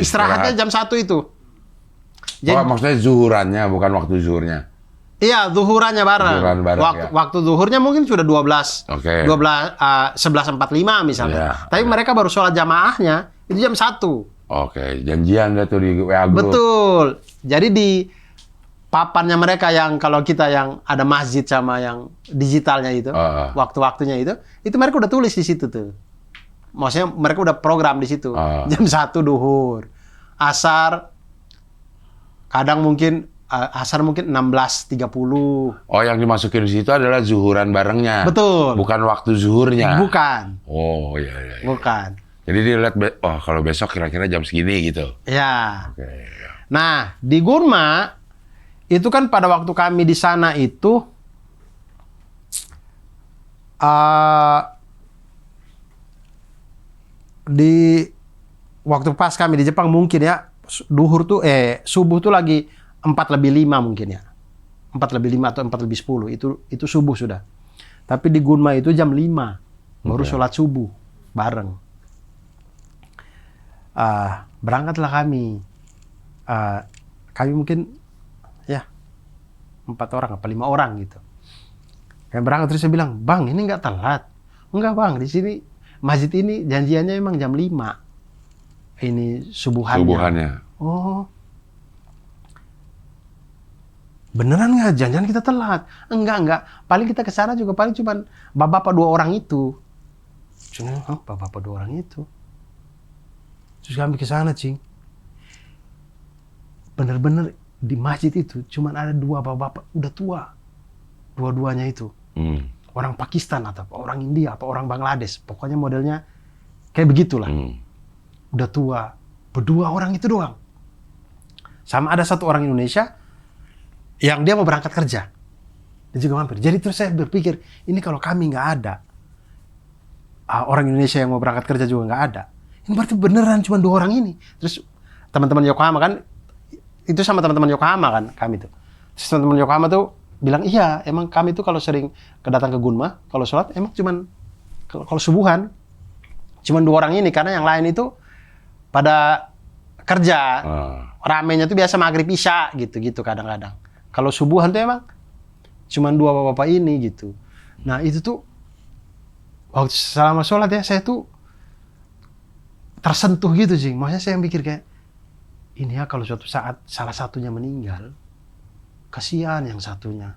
istirahatnya jam 1 itu. Jadi, maksudnya zuhurannya, bukan waktu zuhurnya? Iya, zuhurannya bareng. Zuhuran bareng, Waktu zuhurnya mungkin sudah 12. Oke. 11.45 misalnya. Iya, Tapi mereka baru sholat jamaahnya itu jam 1. Oke, janjian deh tuh di WA Group. Betul. Jadi di papannya mereka yang kalau kita yang ada masjid sama yang digitalnya itu, waktu-waktunya itu mereka udah tulis di situ tuh. Maksudnya mereka udah program di situ. Jam 1 duhur. Asar kadang mungkin asar mungkin 16.30. Oh, yang dimasukin di situ adalah zuhuran barengnya. Betul. Bukan waktu zuhurnya. Bukan. Oh, iya. Bukan. Jadi dia lihat, kalau besok kira-kira jam segini gitu. Ya. Oke. Nah, di Gunma itu kan pada waktu kami di sana itu di waktu pas kami di Jepang mungkin ya duhur tuh subuh tuh lagi 4:05 mungkin ya. 4:05 atau 4:10 itu subuh sudah. Tapi di Gunma itu jam 5 baru sholat subuh bareng. Berangkatlah kami. Kami mungkin ya 4 orang apa 5 orang gitu. Kami berangkat terus saya bilang, "Bang, ini nggak telat." "Enggak, Bang, di sini masjid ini janjiannya emang jam 5. Ini subuhannya." "Oh. Beneran nggak? Jangan kita telat." Enggak. Paling kita ke sana juga paling cuman bapak-bapak 2 orang itu. Bapak-bapak 2 orang itu. Terus kami ke sana, Cing. Bener-bener di masjid itu cuman ada 2 bapak-bapak udah tua. Dua-duanya itu. Orang Pakistan atau orang India apa orang Bangladesh. Pokoknya modelnya kayak begitulah. Udah tua. Berdua orang itu doang. Sama ada 1 orang Indonesia yang dia mau berangkat kerja. Dia juga mampir. Jadi terus saya berpikir, ini kalau kami nggak ada, orang Indonesia yang mau berangkat kerja juga nggak ada, ini berarti beneran cuma 2 orang ini. Terus teman-teman Yokohama kan, itu sama teman-teman Yokohama kan kami tuh. Terus teman-teman Yokohama tuh bilang, iya emang kami tuh kalau sering datang ke Gunma, kalau sholat emang cuman, kalau subuhan, cuman 2 orang ini. Karena yang lain itu pada kerja. Ramenya tuh biasa maghrib isya gitu-gitu kadang-kadang. Kalau subuhan tuh emang cuman 2 bapak-bapak ini gitu. Nah itu tuh waktu selama sholat ya saya tuh tersentuh gitu sih. Maksudnya saya mikir kayak ini ya kalau suatu saat salah satunya meninggal, kasihan yang satunya.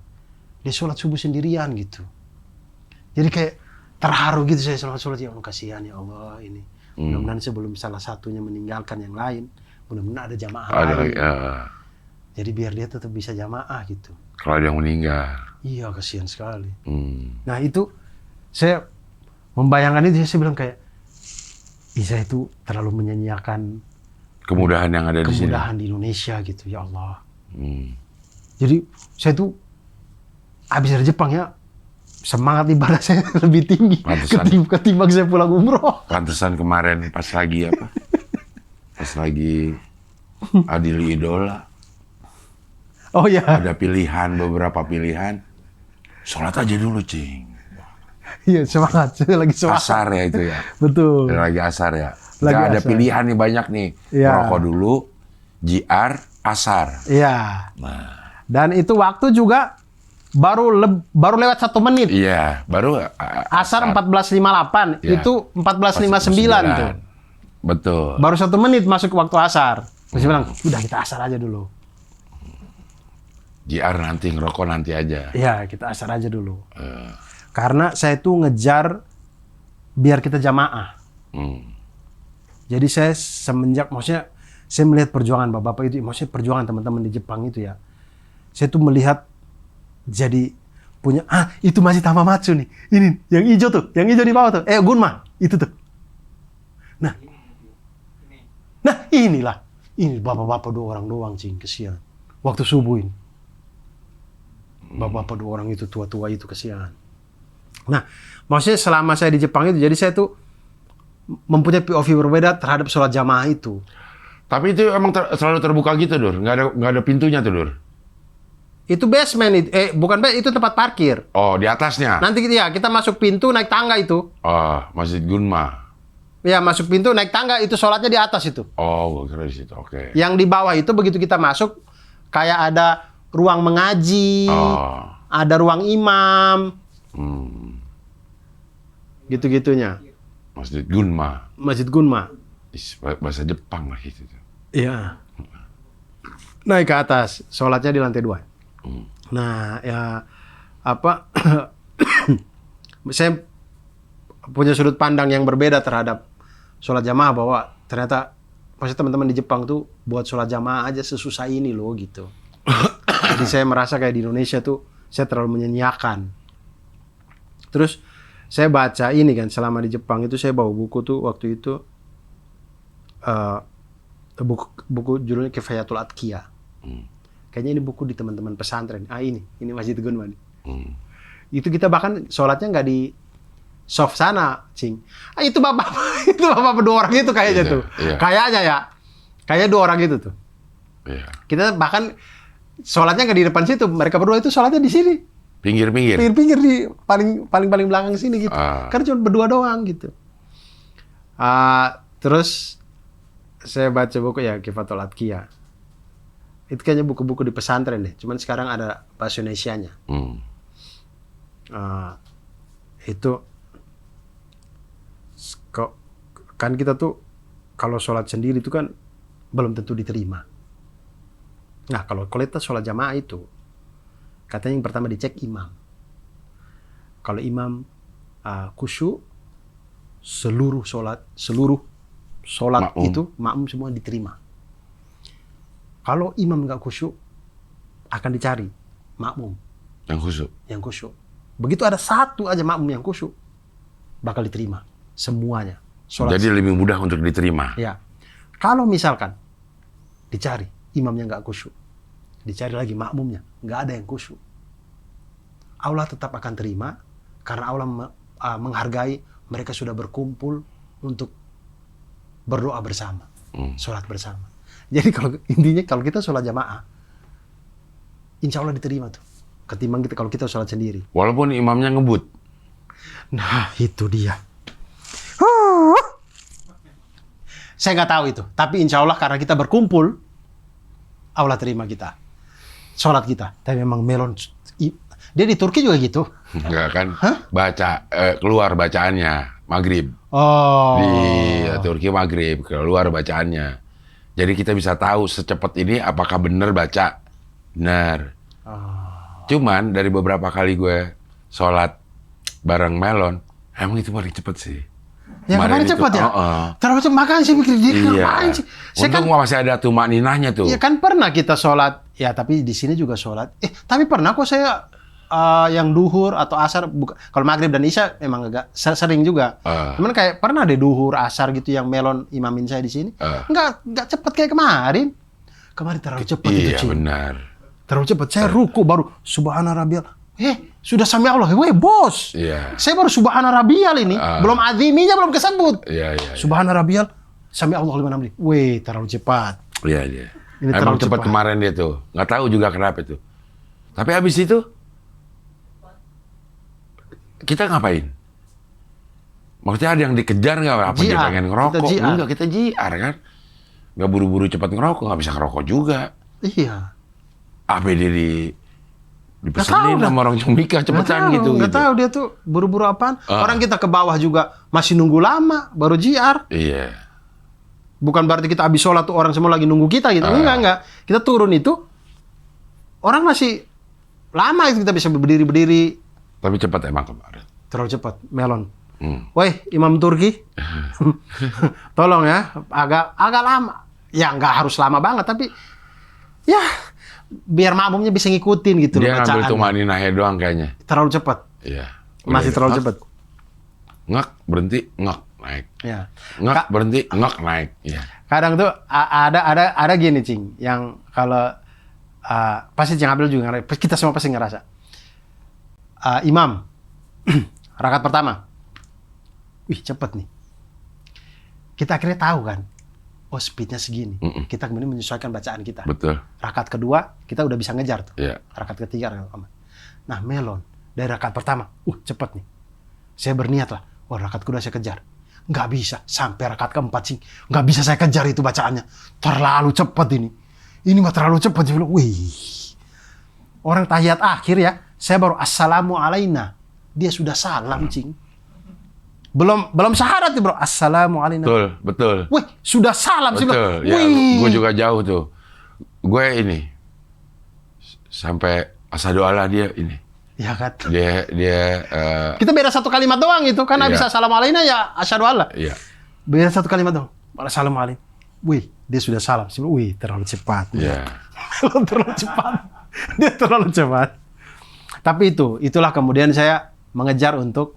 Dia sholat subuh sendirian gitu. Jadi kayak terharu gitu saya sholat ya Allah, kasihan ya Allah ini. Mudah-mudahan sebelum salah satunya meninggalkan yang lain, mudah-mudahan ada jamaah lain. Jadi biar dia tetap bisa jamaah gitu. Kalau dia meninggal. Iya, kasihan sekali. Nah itu saya membayangkan itu, saya bilang kayak Isa itu terlalu menyanyiakan kemudahan yang ada di sini. Kemudahan di Indonesia gitu, ya Allah. Jadi saya tuh habis dari Jepang ya, semangat ibadah saya lebih tinggi ketimbang saya pulang umroh. Pantesan kemarin pas lagi apa? Pas lagi Adil Idola. Oh ya. Ada beberapa pilihan. Sholat aja dulu, Cing. Iya, semangat. Saya lagi semangat. Asar ya itu ya. Betul. Lagi asar ya. Nggak ada asar. pilihan nih banyak nih. Iya. Rokok dulu, JR, asar. Iya. Nah, Dan itu waktu juga baru lewat 1 menit. iya, baru Asar 14.58, Iya. itu 14.59 tuh. Betul. Baru 1 menit masuk ke waktu asar. Terus dia bilang, udah kita asar aja dulu. JR nanti, ngerokok nanti aja. Iya, kita asar aja dulu. Karena saya tuh ngejar biar kita jamaah. Hmm. Jadi saya semenjak, maksudnya saya melihat perjuangan bapak-bapak itu, maksudnya perjuangan teman-teman di Jepang itu ya. Saya tuh melihat jadi punya, itu masih Tamamatsu nih. Ini, yang hijau tuh, yang hijau di bawah tuh. Gunma, itu tuh. Nah inilah. Ini bapak-bapak 2 orang doang, cing, kesian. Waktu subuh ini. Bapak-bapak 2 orang itu, tua-tua itu, kesian. Nah, maksudnya selama saya di Jepang itu, jadi saya tuh mempunyai POV berbeda terhadap sholat jamaah itu. Tapi itu emang selalu terbuka gitu, Dur? Nggak ada pintunya tuh, Dur? Itu basement, bukan itu tempat parkir. Oh, di atasnya? Nanti kita masuk pintu, naik tangga itu. Oh, Masjid Gunma. Ya, masuk pintu, naik tangga, itu sholatnya di atas itu. Oh, gue kira di situ, oke. Yang di bawah itu begitu kita masuk, kayak ada ruang mengaji, Oh. ada ruang imam, Hmm. gitu-gitunya. Masjid Gunma. Masjid Gunma. Bahasa Jepang lah gitu. Iya. Naik ke atas, sholatnya di lantai 2. Nah, ya apa? Saya punya sudut pandang yang berbeda terhadap sholat jamaah, bahwa ternyata maksudnya teman-teman di Jepang tuh buat sholat jamaah aja sesusah ini loh gitu. Jadi saya merasa kayak di Indonesia tuh saya terlalu menyanyiakan. Terus saya baca ini kan, selama di Jepang itu saya bawa buku tuh waktu itu, buku judulnya Kifayatul Atqiya. Kayaknya ini buku di teman-teman pesantren. Ini Masjid Gunma nih. Itu kita bahkan sholatnya nggak di soft sana, cing. Itu bapak itu bapak 2 orang itu kayaknya Iya, tuh. iya. Kayaknya ya. Kayaknya 2 orang itu tuh. Iya. Kita bahkan sholatnya nggak di depan situ. Mereka berdua itu sholatnya di sini. Pinggir-pinggir. Pinggir-pinggir di paling belakang sini gitu. Karena cuma berdua doang gitu. Terus saya baca buku ya Kifayatul Atqiya. Itu kayaknya buku-buku di pesantren deh. Cuman sekarang ada bahasa Indonesianya. Itu kan kita tuh kalau sholat sendiri itu kan belum tentu diterima. Nah, kalau kita sholat jamaah itu katanya yang pertama dicek imam. Kalau imam khusyuk, seluruh sholat makmum. Itu makmum semua diterima. Kalau imam nggak khusyuk, akan dicari makmum yang khusyuk. Begitu ada 1 aja makmum yang khusyuk, bakal diterima semuanya. Jadi lebih mudah untuk diterima. Ya, kalau misalkan dicari imamnya nggak khusyuk, dicari lagi makmumnya nggak ada yang khusyuk, Allah tetap akan terima karena Allah menghargai mereka sudah berkumpul untuk berdoa bersama, sholat bersama. Jadi intinya kalau kita sholat jamaah, insya Allah diterima tuh, ketimbang kalau kita sholat sendiri. Walaupun imamnya ngebut. Nah, itu dia. Saya nggak tahu itu, tapi insya Allah karena kita berkumpul, Allah terima kita, sholat kita. Tapi memang melon, dia di Turki juga gitu. Enggak kan? Baca keluar bacaannya maghrib. Oh. Di Turki maghrib keluar bacaannya. Jadi kita bisa tahu secepat ini apakah benar baca. Benar. Cuman dari beberapa kali gue sholat bareng Melon, emang itu paling cepet sih. Ya kemarin cepat ya? Terlalu cepat, makanya saya mikir, ngapain sih? Untung masih ada tumak ninahnya tuh. Ya kan pernah kita sholat, ya tapi di sini juga sholat. Tapi pernah kok saya yang duhur atau asar, kalau maghrib dan isya emang agak sering juga. Cuman kayak pernah deh duhur, asar gitu yang Melon imamin saya di sini. Nggak cepet kayak kemarin. Kemarin terlalu cepat itu, Iya benar. Terlalu cepat. Saya ruku baru subhana rabbiyal. Sudah sami Allah. Bos. Iya. Saya baru subhana rabbiyal ini. Belum aziminya belum kesebut. Iya. Subhana rabbiyal sami Allah liman hamdi. Terlalu cepat. Iya. Ini emang terlalu cepat kemarin dia tuh. Nggak tahu juga kenapa itu. Tapi habis itu kita ngapain? Maksudnya ada yang dikejar nggak? Apa dia JR. pengen ngerokok? Kita JR. Enggak, kita JR kan. Nggak buru-buru cepat ngerokok, nggak bisa ngerokok juga. Iya. APD dipesenin Nggak tahu sama orang Cumika cepetan gitu. Nggak tahu dia tuh buru-buru apaan. Orang kita ke bawah juga masih nunggu lama, baru JR. Iya. Bukan berarti kita habis sholat tuh orang semua lagi nunggu kita gitu. Enggak. Kita turun itu, orang masih lama itu kita bisa berdiri-berdiri. Tapi cepat emang kemarin. Terlalu cepat, melon. Woi, Imam Turki. Tolong ya, agak lama. Ya nggak harus lama banget, tapi ya biar makmumnya bisa ngikutin gitu Dia loh ngambil bacaannya. tumaninahnya doang kayaknya. Terlalu cepat. Iya. Masih Udah, terlalu ngak, cepat. Ngak, berhenti, ngak, naik. Ya. Ngak, berhenti, ngak, naik. Iya. Kadang tuh ada gini, Cing, yang kalau pasti Cing Abdul juga ngerasa, kita semua pasti ngerasa. Imam, rakaat pertama. Wih, cepet nih. Kita akhirnya tahu kan, oh speednya segini. Kita kemudian menyesuaikan bacaan kita. Betul. Rakaat kedua, kita udah bisa ngejar tuh. Iya. Rakaat ketiga, aman. Nah, melon, dari rakaat pertama, cepet nih. Saya berniat lah, rakaat kedua saya kejar. Nggak bisa, sampai rakaat keempat sih. Nggak bisa saya kejar itu bacaannya. Terlalu cepet ini. Ini mah terlalu cepet. Dia bilang, wih. Orang tahiyat akhir ya, saya baru assalamu alaina. Dia sudah salam, Cing. Belum syahadat nih, bro. Assalamu alaina. Betul. Wih, sudah salam. Saya Betul. bilang, Ya, wih. gue juga jauh tuh. Gue ini sampai asyhadu alla dia ini. Ya kan. Dia Kita beda satu kalimat doang itu. Kan Iya. habis assalamu alaina ya asyhadu alla. iya. Beda satu kalimat dong. Assalamu alaikum. Wih, dia sudah salam. Saya bilang, wih, terlalu cepat. Iya. Terlalu cepat. Dia terlalu cepat. Tapi itulah kemudian saya mengejar untuk,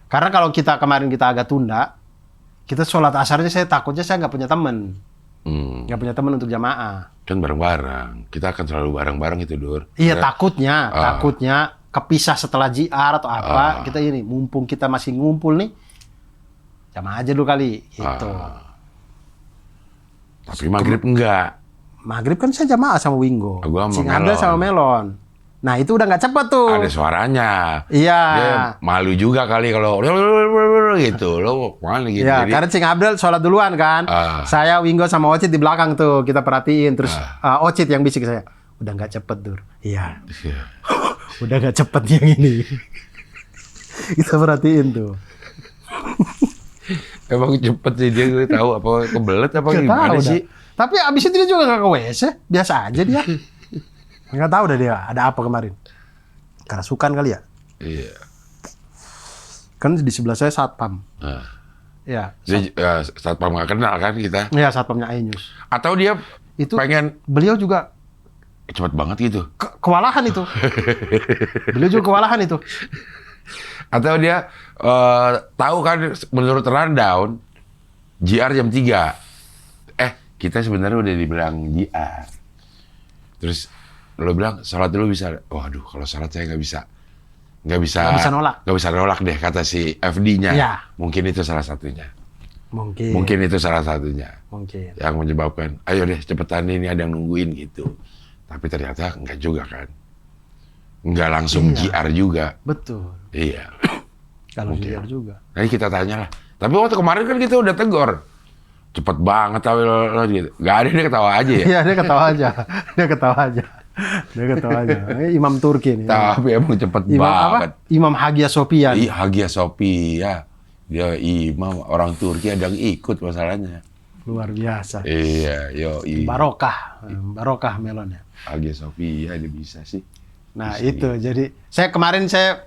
karena kalau kemarin kita agak tunda, kita sholat asarnya saya takutnya saya nggak punya teman. Nggak punya teman untuk jamaah. Kan bareng-bareng. Kita akan selalu bareng-bareng itu, Dur. Iya, Ya. takutnya kepisah setelah JR atau apa. Kita ini, mumpung kita masih ngumpul nih, jamaah aja dulu kali. Gitu. Tapi maghrib enggak. Maghrib kan saya jamaah sama Wingo. Gua sama Sing ada Melon. sama Melon. Nah itu udah nggak cepet tuh. Ada suaranya. Iya. Dia malu juga kali kalau gitu. Lo malu gitu. Iya, Jadi, karena Cing Abdul sholat duluan kan. Saya, Wingo sama Ocit di belakang tuh. Kita perhatiin. Terus Ocit yang bisik ke saya. Udah nggak cepet, Dur. Iya. iya. Udah nggak cepet yang ini. Kita perhatiin tuh. Emang cepet sih dia tahu apa kebelet apa Nggak gimana tahu sih? dah. Tapi abis itu dia juga nggak ke WC. Biasa aja dia. Nggak tahu dah dia ada apa kemarin. Kerasukan kali ya. Iya. Kan di sebelah saya satpam. Ya. Dia satpam nggak kenal kan kita. Ya satpamnya Ainus. Atau dia Itu pengen beliau juga cepet banget gitu. kewalahan itu. Beliau juga kewalahan itu. Atau dia tahu kan menurut rundown JR jam 3. Kita sebenarnya udah dibilang JR. Terus lo bilang sholat dulu bisa. Waduh, kalau sholat saya nggak bisa Nggak bisa nolak. Nggak bisa nolak deh kata si FD-nya. Iya. Mungkin itu salah satunya. Mungkin. Mungkin itu salah satunya. Mungkin. Yang menyebabkan, ayo deh cepetan ini ada yang nungguin gitu. Tapi ternyata enggak juga kan. Enggak langsung Iya. JR juga. Betul. Iya. Kalau Mungkin. JR juga. Nanti kita tanya lah. Tapi waktu kemarin kan kita udah tegor. Cepet banget tapi lo gitu. Gak ada, dia ketawa aja ya. Iya, dia ketawa aja. Dia ketawa aja. Dia ketawa aja. Ini Imam Turki nih. Tapi emang cepet Imam banget. apa? Imam Hagia Sofian. Iya, Hagia Sophia. Dia imam, orang Turki ada yang ikut masalahnya. Luar biasa. Iya, Barokah. Barokah melonnya. Hagia Sophia dia bisa sih. Nah, Bisa itu. Jadi kemarin saya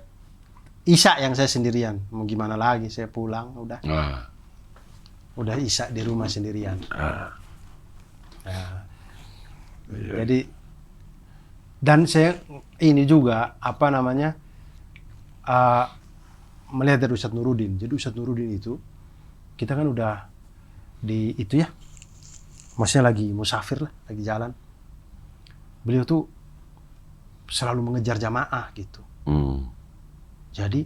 Isya yang saya sendirian. Mau gimana lagi? Saya pulang udah. Udah Isya di rumah sendirian. Nah, jadi dan saya ini juga apa namanya melihat dari Ustadz Nuruddin. Jadi Ustadz Nuruddin itu kita kan udah di itu ya, maksudnya lagi musafir lah, lagi jalan. Beliau tuh selalu mengejar jamaah gitu. Jadi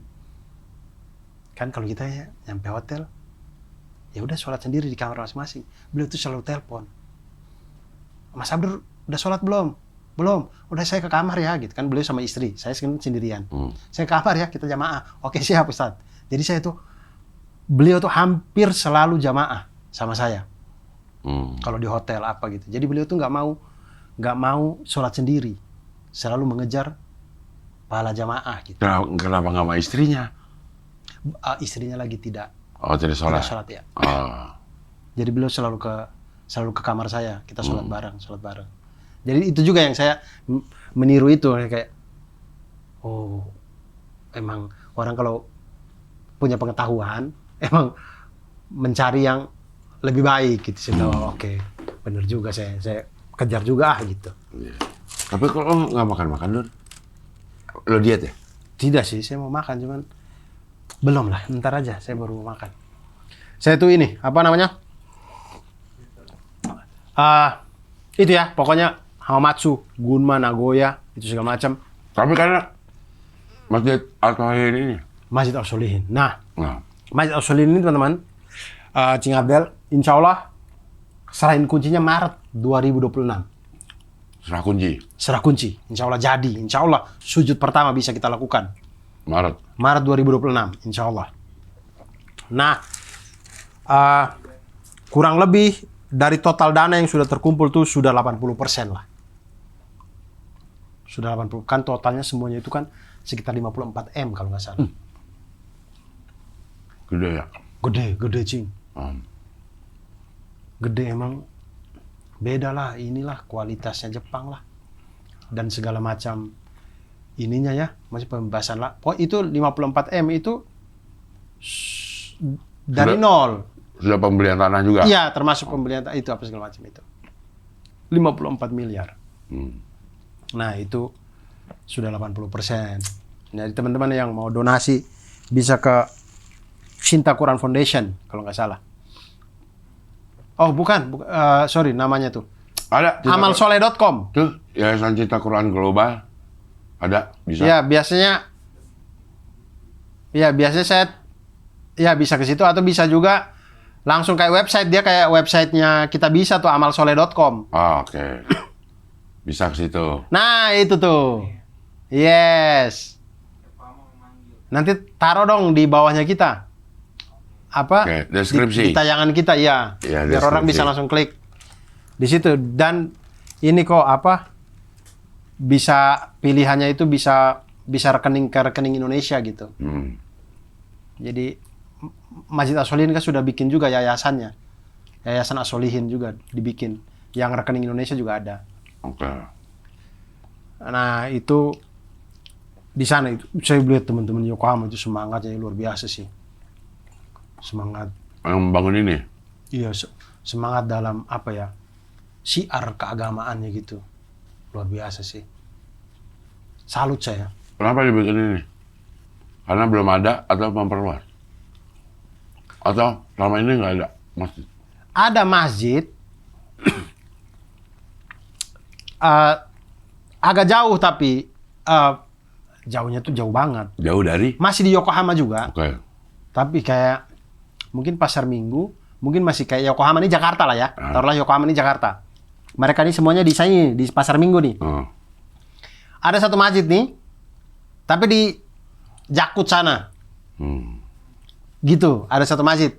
kan kalau kita ya nyampe hotel, ya udah sholat sendiri di kamar masing-masing. Beliau tuh selalu telepon. Mas Abdur udah sholat belum? Belum. Udah saya ke kamar ya gitu kan, beliau sama istri. Saya sendirian. Saya ke kamar ya, kita jamaah. Oke siap Ustaz. Jadi saya tuh beliau tuh hampir selalu jamaah sama saya. Hmm. Kalau di hotel apa gitu. Jadi beliau tuh nggak mau sholat sendiri, selalu mengejar pahala jamaah gitu. Kenapa nggak sama istrinya? Istrinya lagi tidak Oh, tidak sholat. sholat ya. Oh. Jadi beliau selalu ke kamar saya, kita sholat bareng. Jadi itu juga yang saya meniru itu, kayak oh emang orang kalau punya pengetahuan emang mencari yang lebih baik gitu. Saya tahu, oke, bener juga, saya kejar juga gitu. Iya. Tapi kalau lo nggak makan Dur, lo diet ya? Tidak sih, saya mau makan, cuman belum lah, ntar aja saya baru mau makan. Saya tuh ini, apa namanya? Itu ya, pokoknya Hamamatsu, Gunma, Nagoya, itu segala macam. Tapi karena Masjid Al-Tauhid ini. Masjid Al-Solihin. Nah, Nah, Masjid Al-Solihin ini teman-teman, Cing Abdel, insya Allah serahin kuncinya Maret 2026. serah kunci. Serah kunci, insya Allah jadi. Insya Allah sujud pertama bisa kita lakukan. Maret 2026, insya Allah. Nah, kurang lebih dari total dana yang sudah terkumpul tuh sudah 80% lah. Sudah 80, kan totalnya semuanya itu kan sekitar 54 M kalau nggak salah. Gede ya? Gede Cing. Gede emang. Beda lah, inilah kualitasnya Jepang lah. Dan segala macam ininya ya, masih pembahasan lah. Pokoknya itu 54 M itu dari nol. Sudah pembelian tanah juga? Iya, termasuk pembelian itu apa segala macam itu. 54 miliar. Nah, itu sudah 80%. Jadi teman-teman yang mau donasi bisa ke Cinta Quran Foundation kalau nggak salah. Oh, bukan, sorry namanya tuh. Ada. Amalsoleh.com. Tuh, Yayasan Cinta Quran Global. Ada, bisa. Ya, biasanya saya bisa ke situ atau bisa juga langsung kayak website, dia kayak websitenya Kita Bisa tuh, amalsoleh.com. Oh, oke. Bisa ke situ. Nah, itu tuh. Yes. Nanti taruh dong di bawahnya kita. Apa? Oke, deskripsi. Di tayangan kita, ya. Iya, Biar orang bisa langsung klik di situ. Dan ini kok apa? Bisa pilihannya itu bisa rekening ke rekening Indonesia gitu. Jadi Masjid As-Solihin kan sudah bikin juga yayasannya. Yayasan As-Solihin juga dibikin. Yang rekening Indonesia juga ada. Oke. Nah, itu di sana itu saya lihat teman-teman Yokohama itu semangatnya luar biasa sih. Semangat. Yang membangun ini? Iya, semangat dalam apa ya? Syiar keagamaannya gitu. Luar biasa sih. Salut saya. Kenapa dibikin ini? Karena belum ada atau memperluas? Atau selama ini nggak ada masjid? Ada masjid. Agak jauh tapi jauhnya tuh jauh banget. Jauh dari? Masih di Yokohama juga. Oke. Tapi kayak mungkin pasar Minggu, mungkin masih kayak Yokohama ini Jakarta lah ya. Taruhlah Yokohama ini Jakarta. Mereka ini semuanya di sini, di pasar Minggu nih. Ada satu masjid nih, tapi di Jakut sana. Gitu, ada satu masjid.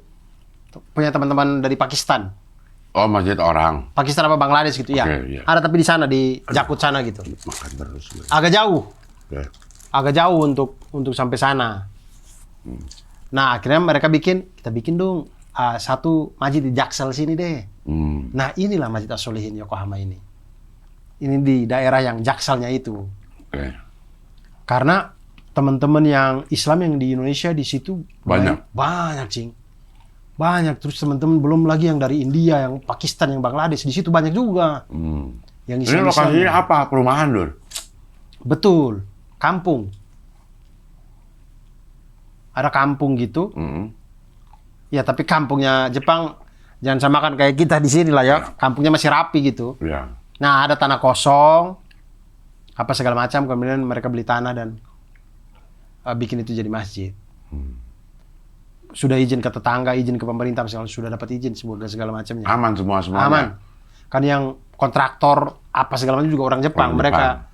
Punya teman-teman dari Pakistan. Oh, masjid orang. Pakistan apa Bangladesh gitu ya. Iya. Ada tapi di sana, di Jakut sana gitu. Makan terus. Agak jauh. Oke. Agak jauh untuk sampai sana. Nah, akhirnya mereka kita bikin dong satu masjid di Jaksel sini deh. Nah, inilah Masjid As-Solihin Yokohama ini. Ini di daerah yang Jakselnya itu. Oke. Karena teman-teman yang Islam yang di Indonesia di situ banyak, Cing. Banyak. Terus teman-teman belum lagi yang dari India, yang Pakistan, yang Bangladesh, di situ banyak juga. Yang Ini lokasinya apa? Perumahan, Dur? Betul. Kampung. Ada kampung gitu. Ya, tapi kampungnya Jepang jangan samakan kayak kita di sini lah ya. Kampungnya masih rapi gitu. Iya. Nah, ada tanah kosong, apa segala macam. Kemudian mereka beli tanah dan bikin itu jadi masjid. Sudah izin ke tetangga, izin ke pemerintah, misalnya sudah dapat izin segala macamnya. Aman semuanya. Aman. Kan yang kontraktor apa segala macam juga orang Jepang. Mereka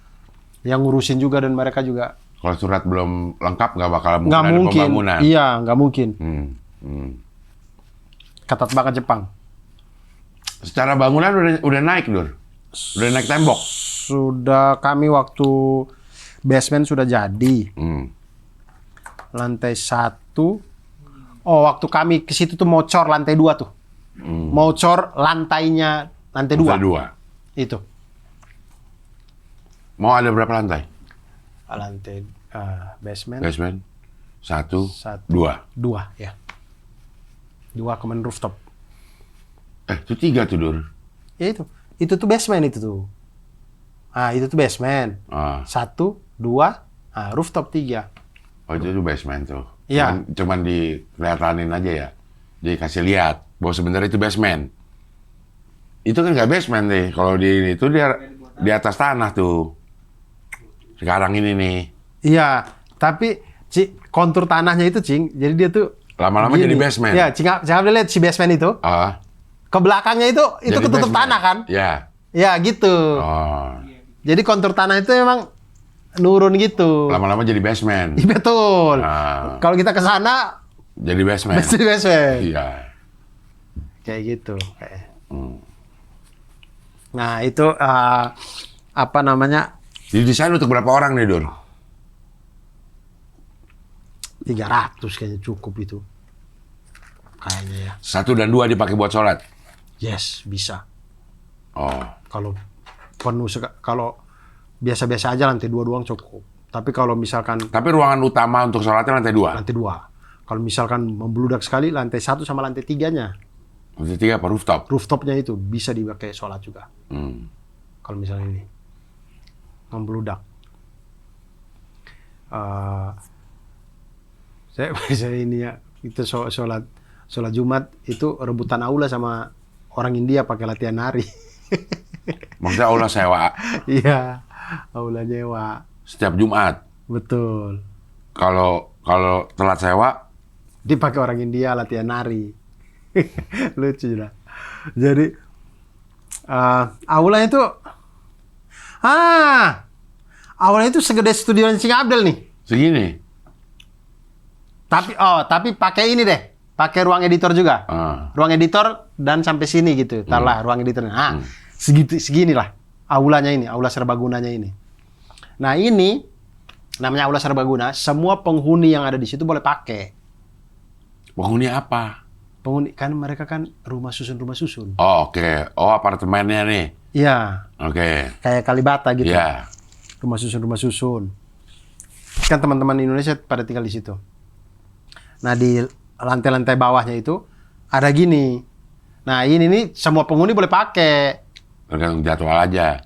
yang ngurusin juga dan mereka juga. Kalau surat belum lengkap nggak bakal Nggak ada mungkin. pembangunan. Iya, nggak mungkin. Ketat banget Jepang. Secara bangunan udah naik, Dur? Udah naik tembok? Sudah, kami waktu basement sudah jadi. Lantai 1. Oh, waktu kami ke situ tuh mau cor lantai 2 tuh. Mau cor lantainya lantai 2. Lantai 2. Itu. Mau ada berapa lantai? Lantai basement. Basement? 1, 2. 2 ya. 2 kemudian rooftop. Itu 3 tuh, Dur. Ya itu. Itu tuh basement itu tuh. Itu tuh basement. 1, 2, rooftop 3. Oh, itu tuh basement tuh. Iya. Cuman dikeliatanin aja ya. Dikasih lihat bahwa sebenarnya itu basement. Itu kan nggak basement nih. Kalau di ini tuh dia di atas tanah tuh. Sekarang ini nih. Iya, tapi kontur tanahnya itu, Cing. Jadi dia tuh Lama-lama gini. jadi basement. Ya, Cing lihat si basement itu. Ke belakangnya itu Jadi ketutup basement. tanah kan? Ya. Ya, gitu. Jadi kontur tanah itu memang nurun gitu. Lama-lama jadi basement. Iya, betul. Kalau kita ke sana Jadi basement. mesti basement. Iya. Kayak gitu. Nah, itu apa namanya? Didesain untuk berapa orang nih, Dur? 300 kayaknya cukup itu. Kayaknya ya. 1 dan 2 dipakai buat sholat? Yes, bisa. Oh. Kalau penuh, kalau biasa-biasa aja lantai 2 doang cukup. Tapi kalau misalkan Tapi ruangan utama untuk sholatnya lantai 2? lantai 2. Kalau misalkan membludak sekali, lantai 1 sama lantai 3-nya. Lantai 3 apa rooftop? Rooftopnya itu bisa dipakai sholat juga. Kalau misalnya ini membludak. Saya ini ya, itu sholat Jumat itu rebutan aula sama orang India pakai latihan nari. Maksudnya aula sewa Iya, aula nyewa. setiap Jumat. Betul. Kalau telat sewa, Dipakai orang India latihan nari. Lucu lah. Jadi aulanya itu aulanya itu segede studio Cing Abdel nih. segini. Tapi pakai ini deh. Pakai ruang editor juga. Ruang editor dan sampai sini gitu. Taruhlah ruang editornya. Seginilah aulanya ini, aula serbagunanya ini. Nah, ini namanya aula serbaguna, semua penghuni yang ada di situ boleh pakai. Penghuni apa? Penghuni kan mereka kan rumah susun. Oh, oke. Oh, apartemennya nih. Iya. Oke. Kayak Kalibata gitu. Iya. Rumah susun. Kan teman-teman Indonesia pada tinggal di situ. Nah, di lantai-lantai bawahnya itu ada gini. Nah, ini nih semua penghuni boleh pakai. Tergantung jadwal aja.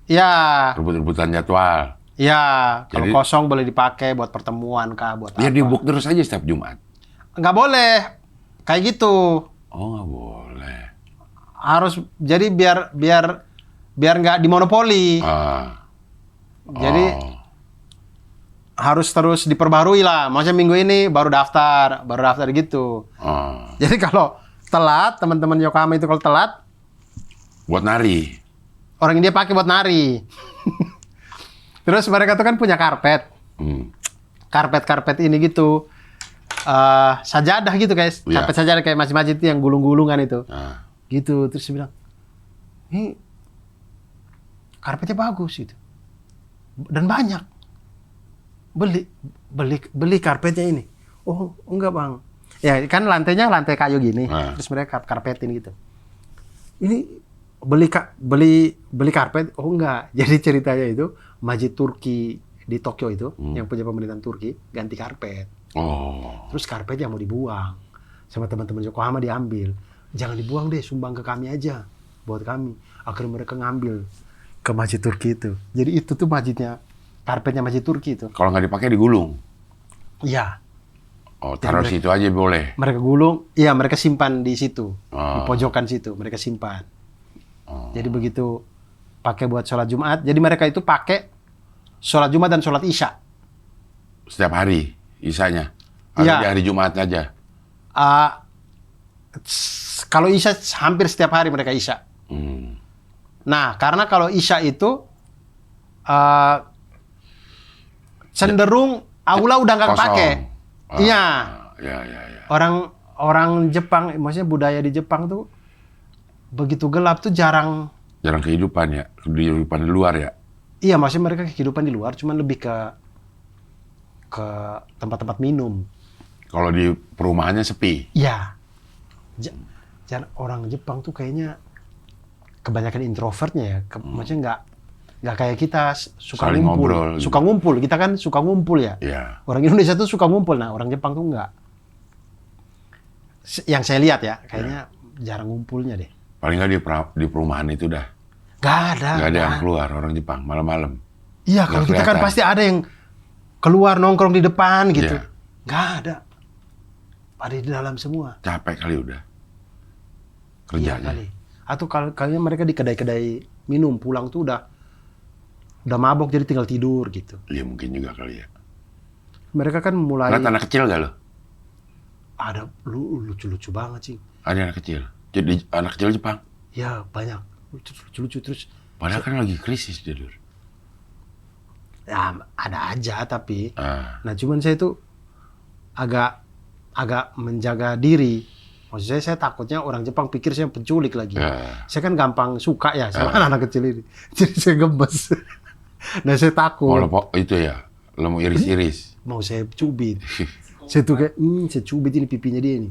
Ya. Rebut-rebutan jadwal. Ya, kalau Jadi- kosong boleh dipakai buat pertemuan kah, buat Ya apa. di-book terus aja setiap Jumat. Nggak boleh. Kayak gitu. Oh, nggak boleh. Harus jadi biar nggak dimonopoli. Jadi harus terus diperbarui lah. Maksudnya minggu ini baru daftar gitu. Jadi kalau telat, teman-teman Yokohama itu kalau telat, Buat nari. orang India pakai buat nari. Terus mereka tuh kan punya karpet. Karpet ini gitu. Sajadah gitu guys. Iya. Karpet sajadah kayak masjid-masjid itu yang gulung-gulungan itu. Gitu. Terus dia bilang, ini karpetnya bagus gitu. Dan banyak. Beli karpetnya ini. Oh, enggak bang. Ya kan lantainya lantai kayu gini. Terus mereka karpetin gitu. Ini beli karpet? Oh enggak. Jadi ceritanya itu masjid Turki di Tokyo itu yang punya pemerintahan Turki ganti karpet. Terus karpetnya mau dibuang sama teman-teman Yokohama diambil. Jangan dibuang deh, sumbang ke kami aja buat kami. Akhirnya mereka ngambil ke masjid Turki itu. Jadi itu tuh masjidnya, karpetnya masjid Turki itu. Kalau nggak dipakai digulung. Iya. Oh, taruh situ aja boleh. Mereka gulung, iya mereka simpan di situ, di pojokan situ, mereka simpan. Jadi begitu pakai buat sholat Jumat, jadi mereka itu pakai sholat Jumat dan sholat Isya. Setiap hari, isanya. Atau Iya. di hari Jumat aja. Kalau Isya hampir setiap hari mereka Isya. Nah, karena kalau Isya itu cenderung aula udah nggak Kosong. kepake. Iya. Ya. orang Jepang, maksudnya budaya di Jepang tuh begitu gelap tuh jarang. Jarang kehidupan ya, kehidupan di luar ya. Iya, maksudnya mereka kehidupan di luar, cuman lebih ke tempat-tempat minum. Kalau di perumahannya sepi. Iya. Orang Jepang tuh kayaknya kebanyakan introvertnya ya. Maksudnya nggak kayak kita suka Saling ngumpul. ngobrol gitu. Suka ngumpul. Kita kan suka ngumpul ya. Iya. Orang Indonesia tuh suka ngumpul. Nah, orang Jepang tuh nggak. Yang saya lihat ya, kayaknya jarang ngumpulnya deh. Paling nggak di perumahan itu dah. Nggak ada. Nggak ada yang keluar orang Jepang malam-malam. Iya, kalau Nggak kita kan kelihatan. pasti ada yang keluar nongkrong di depan gitu. Iya. Nggak ada. Ada di dalam semua. Capek kali udah. Iya Kerjanya. kali. Atau kalinya mereka di kedai-kedai minum pulang tuh udah mabok jadi tinggal tidur gitu. Iya mungkin juga kali ya. Mereka kan mulai Lihat anak kecil gak lo? ada lucu-lucu banget sih. Ada anak kecil. Jadi anak kecil Jepang. Ya banyak lucu-lucu terus. Padahal kan lagi krisis dia, Dur. Ya ada aja tapi. Ah, Nah cuman saya tuh agak menjaga diri. Maksud saya takutnya orang Jepang pikir saya penculik lagi. ya. Saya kan gampang suka ya sama anak kecil ini. Jadi saya gemes. Nah saya takut. Itu ya, lo mau iris-iris. Mau saya cubit. Saya tuh kayak, saya cubit ini pipinya dia ini.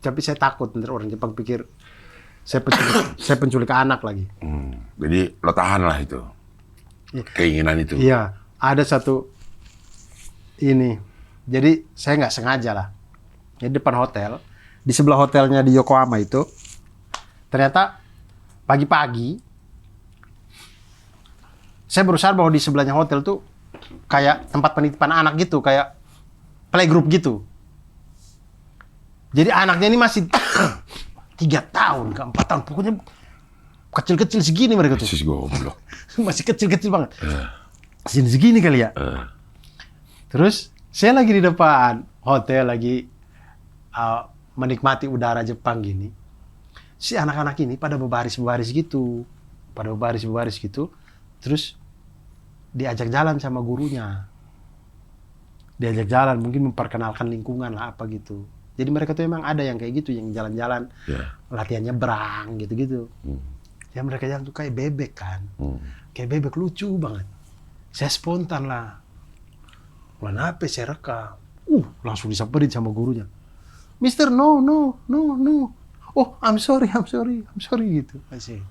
Tapi saya takut nanti orang Jepang pikir saya penculik anak lagi. Jadi lo tahan lah itu. Iya. Keinginan itu. Iya, ada satu ini. Jadi saya nggak sengaja lah. Di depan hotel, di sebelah hotelnya di Yokohama itu, ternyata pagi-pagi saya baru sadar bahwa di sebelahnya hotel tuh kayak tempat penitipan anak gitu, kayak playgroup gitu. Jadi anaknya ini masih 3 tahun ke 4 tahun, pokoknya kecil-kecil segini mereka tuh. Sis goblok. Masih kecil-kecil banget. Segini kali ya. Terus saya lagi di depan hotel lagi menikmati udara Jepang gini. Si anak-anak ini pada berbaris-baris gitu. Terus diajak jalan sama gurunya. Diajak jalan, mungkin memperkenalkan lingkungan lah apa gitu. Jadi mereka tuh emang ada yang kayak gitu, yang jalan-jalan, latihan nyebrang gitu-gitu. Ya mereka jalan tuh kayak bebek kan. Kayak bebek lucu banget. Saya spontan lah. Bulan apa saya rekam. Langsung disamperin sama gurunya. Mister, no. Oh, I'm sorry gitu. Masih.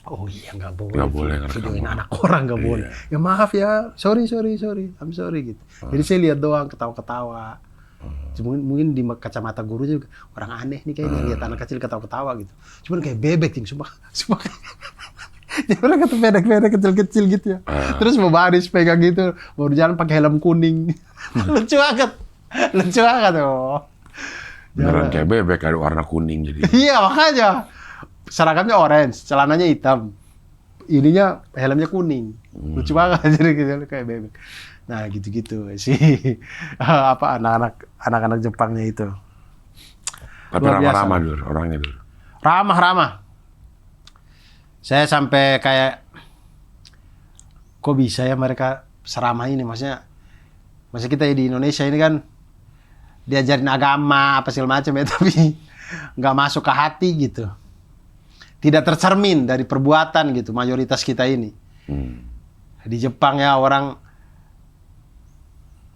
Oh iya, nggak boleh. Nggak boleh videoin ngerekam. anak orang, nggak boleh. Ya maaf ya, sorry. I'm sorry gitu. Jadi saya lihat doang, ketawa-ketawa. Mungkin di kacamata guru juga orang aneh nih kayaknya lihat anak kecil ketawa-ketawa gitu. Cuman kayak bebek ting, sumpah. Dia mereka tuh bebek kecil-kecil gitu ya. Terus mau baris pegang gitu, baru jalan pakai helm kuning. Lucu banget oh. Beneran kayak bebek ada warna kuning jadi. Iya makanya seragamnya orange, celananya hitam, ininya helmnya kuning, lucu banget jadi kayak bebek. Nah gitu-gitu sih anak-anak Jepangnya itu. Tapi Luar biasa. ramah-ramah Dur, orangnya Dur. Ramah. Saya sampai kayak kok bisa ya mereka seramah ini, maksudnya kita di Indonesia ini kan diajarin agama apa segala macam ya, tapi nggak masuk ke hati gitu. Tidak tercermin dari perbuatan gitu, mayoritas kita ini. Di Jepang ya orang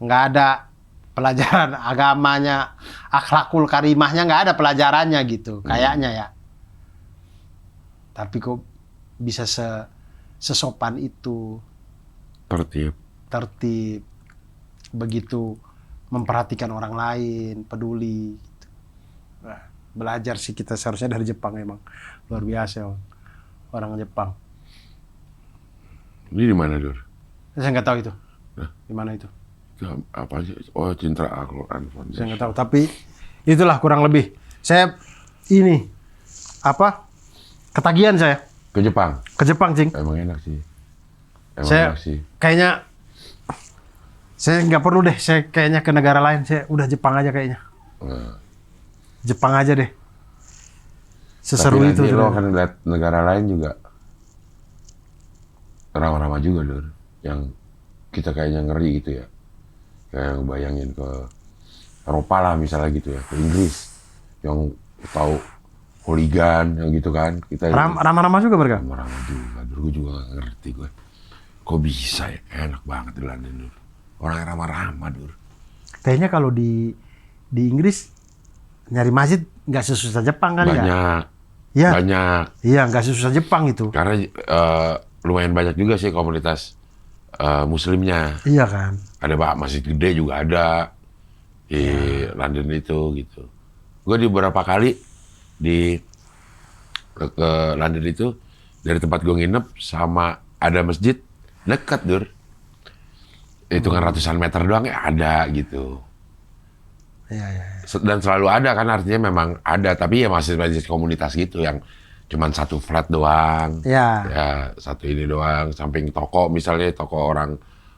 nggak ada pelajaran agamanya, akhlakul karimahnya nggak ada pelajarannya gitu, kayaknya ya. Tapi kok bisa sesopan itu, tertib, begitu memperhatikan orang lain, peduli. Gitu. Nah, belajar sih kita seharusnya dari Jepang emang. Luar biasa orang Jepang. Ini di mana Dur? Saya nggak tahu itu. Di mana itu? Apa sih? Oh, Cintra Al-Quran Saya Foundation. nggak tahu. Tapi itulah kurang lebih. Saya ini ketagihan saya Ke Jepang? ke Jepang, Cing. Emang enak sih. Saya kayaknya saya nggak perlu deh. Saya kayaknya ke negara lain. Saya udah Jepang aja kayaknya. Jepang aja deh. Seseru tapi itu. nanti lo akan lihat negara lain juga ramah-ramah juga Dur. Yang kita kayaknya ngeri gitu ya. Kayak bayangin ke Eropa lah misalnya gitu ya, ke Inggris yang tahu hooligan yang gitu kan, kita Ramah-ramah juga mereka. ramah juga, dulu gue juga gak ngerti gue. Kok bisa ya, enak banget di London dulu. Orang yang ramah-ramah dulu. Kayaknya kalau di Inggris nyari masjid nggak sesusah Jepang kan ya? Banyak, Iya. banyak. Iya, nggak sesusah Jepang itu. Karena lumayan banyak juga sih komunitas muslimnya. Iya kan? Ada masjid gede juga ada di London itu gitu. Gue di beberapa kali ke London itu dari tempat gue nginep sama ada masjid dekat Dur. Hitungan ratusan meter doang ya ada gitu. Iya, iya. Dan selalu ada kan, artinya memang ada, tapi ya masih komunitas gitu yang cuman satu flat doang. Iya. Ya satu ini doang, samping toko misalnya toko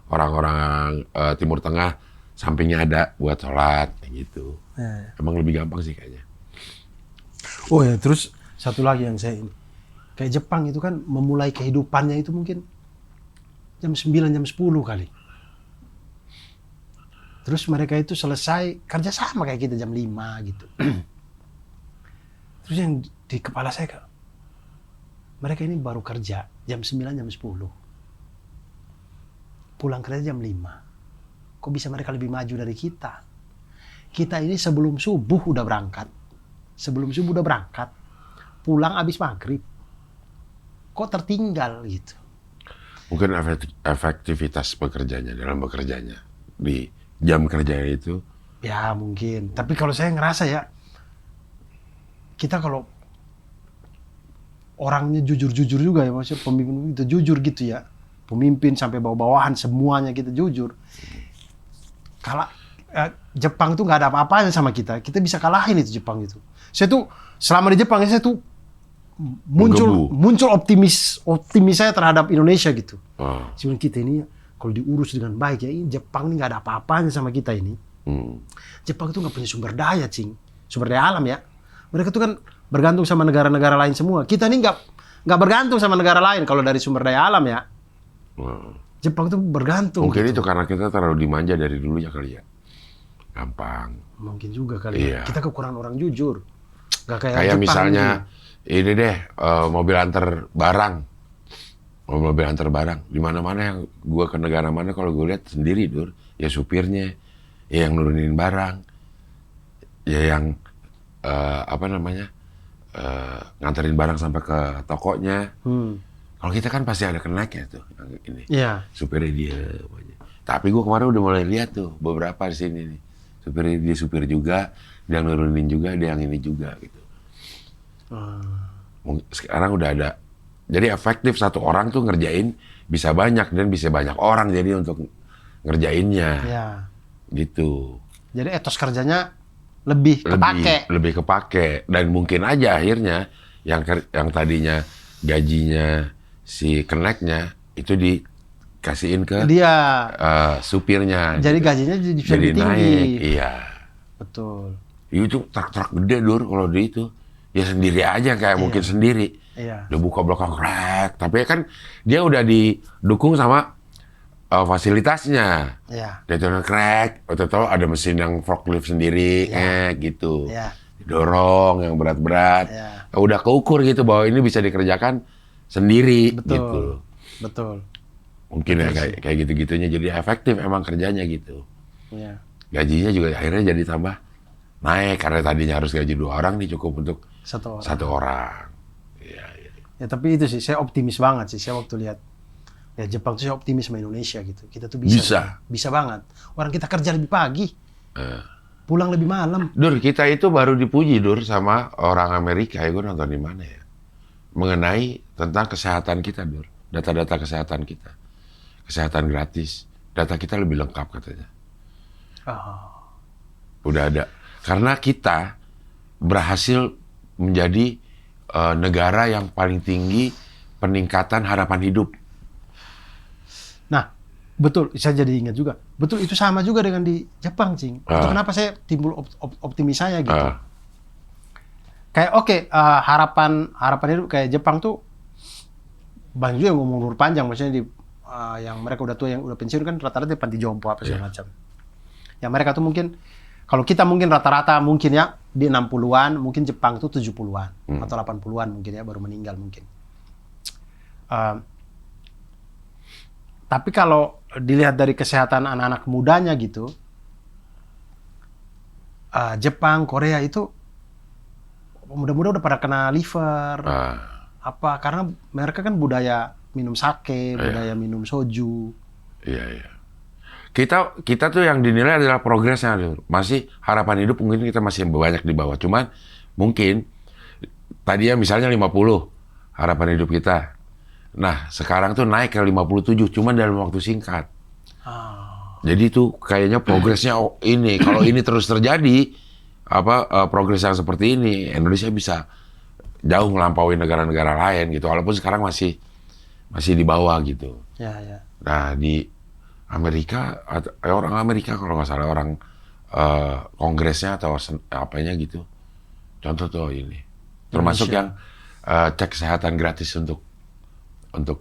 orang-orang Timur Tengah, sampingnya ada buat sholat kayak gitu. Iya. Emang lebih gampang sih kayaknya. Oh ya, terus satu lagi yang saya ini. Kayak Jepang itu kan memulai kehidupannya itu mungkin jam 9, jam 10 kali. Terus mereka itu selesai kerja sama kayak kita jam 5 gitu. Terus yang di kepala saya, mereka ini baru kerja jam 9, jam 10. Pulang kerja jam 5. Kok bisa mereka lebih maju dari kita? Kita ini sebelum subuh udah berangkat. Pulang abis maghrib. Kok tertinggal gitu? Mungkin efektivitas pekerjaannya dalam bekerjanya di jam kerja itu. Ya mungkin. Tapi kalau saya ngerasa ya, kita kalau orangnya jujur-jujur juga ya, maksudnya pemimpin itu jujur gitu ya. Pemimpin sampai bawah-bawahan semuanya kita jujur. Kalau Jepang tuh nggak ada apa-apanya sama kita bisa kalahin itu Jepang itu. Saya tuh selama di Jepang saya tuh muncul optimis saya terhadap Indonesia gitu. Oh. Cuman kita ini kalau diurus dengan baik ya, ini Jepang ini nggak ada apa-apanya sama kita ini. Jepang itu nggak punya sumber daya, sumber daya alam ya. Mereka tuh kan bergantung sama negara-negara lain semua. Kita ini nggak bergantung sama negara lain kalau dari sumber daya alam ya. Jepang tuh bergantung. Mungkin gitu. itu karena kita terlalu dimanja dari dulu ya kali ya. Gampang. Mungkin juga kali ya. Iya. Kita kekurangan orang jujur. Nggak kayak Kayak Jepang misalnya ini. ini deh mobil antar barang. Mobil antar barang. Di mana-mana yang gua ke negara mana kalau gue lihat sendiri Dur, ya supirnya, ya yang nurunin barang, ya yang nganterin barang sampai ke tokonya. Kalau kita kan pasti ada kenaknya tuh, yang ini. Iya. Supirnya dia. Tapi gue kemarin udah mulai lihat tuh beberapa di sini nih. Supirnya dia supir juga, dia yang nurunin juga, dia yang ini juga gitu. Sekarang udah ada. Jadi efektif satu orang tuh ngerjain bisa banyak dan bisa banyak orang jadi untuk ngerjainnya. Iya. Gitu. Jadi etos kerjanya lebih kepake. Lebih kepake dan mungkin aja akhirnya yang tadinya gajinya si keneknya itu dikasihin ke Dia supirnya. jadi gitu. gajinya jadi bisa Jadi lebih tinggi. naik, iya. Betul. Itu truk-truk gede Dur kalau di itu. Ya sendiri aja kayak mungkin sendiri. Iya. Udah buka belakang krek, tapi kan dia udah didukung sama fasilitasnya. Iya. Dia tuh krek, atau ada mesin yang forklift sendiri, gitu. Iya. Dorong yang berat-berat. Iya. Udah keukur gitu bahwa ini bisa dikerjakan sendiri, Betul. gitu. Betul. Mungkin ya kayak gitu-gitunya jadi efektif emang kerjanya gitu. Iya. Gajinya juga akhirnya jadi tambah naik karena tadinya harus gaji 2 orang nih cukup untuk Satu orang. orang. Iya. Ya tapi itu sih saya optimis banget sih. Saya waktu lihat ya Jepang tuh saya optimis sama Indonesia gitu. Kita tuh bisa. Bisa banget. Orang kita kerja lebih pagi. Pulang lebih malam. Dur, kita itu baru dipuji Dur sama orang Amerika ya, gue nonton di mana ya? Mengenai tentang kesehatan kita Dur, data-data kesehatan kita, kesehatan gratis, data kita lebih lengkap katanya. Udah ada, karena kita berhasil menjadi negara yang paling tinggi peningkatan harapan hidup. Nah, betul, saya jadi ingat juga. Betul, itu sama juga dengan di Jepang, Cing. Itu kenapa saya timbul optimis saya gitu. Kayak harapan hidup kayak Jepang tuh banyak juga yang umur panjang, maksudnya yang mereka udah tua, yang udah pensiun kan rata-rata di panti jompo apa segala macam. Yang mereka tuh mungkin Kalau kita mungkin rata-rata mungkin ya di 60-an, mungkin Jepang tuh 70-an atau 80-an mungkin ya baru meninggal mungkin. Tapi kalau dilihat dari kesehatan anak-anak mudanya gitu, Jepang, Korea itu muda-muda udah pada kena liver. Apa? Karena mereka kan budaya minum sake, budaya minum soju. Iya. Kita tuh yang dinilai adalah progresnya, Dur. Masih harapan hidup mungkin kita masih banyak di bawah. Cuman mungkin tadi ya misalnya 50 harapan hidup kita. Nah, sekarang tuh naik ke 57, cuman dalam waktu singkat. Jadi tuh kayaknya progresnya ini. Kalau ini terus terjadi, progres yang seperti ini, Indonesia bisa jauh melampaui negara-negara lain gitu. Walaupun sekarang masih di bawah gitu. Ya. Nah, di Amerika, orang Amerika kalau nggak salah, orang kongresnya atau apanya gitu. Contoh tuh ini. Termasuk yang cek kesehatan gratis untuk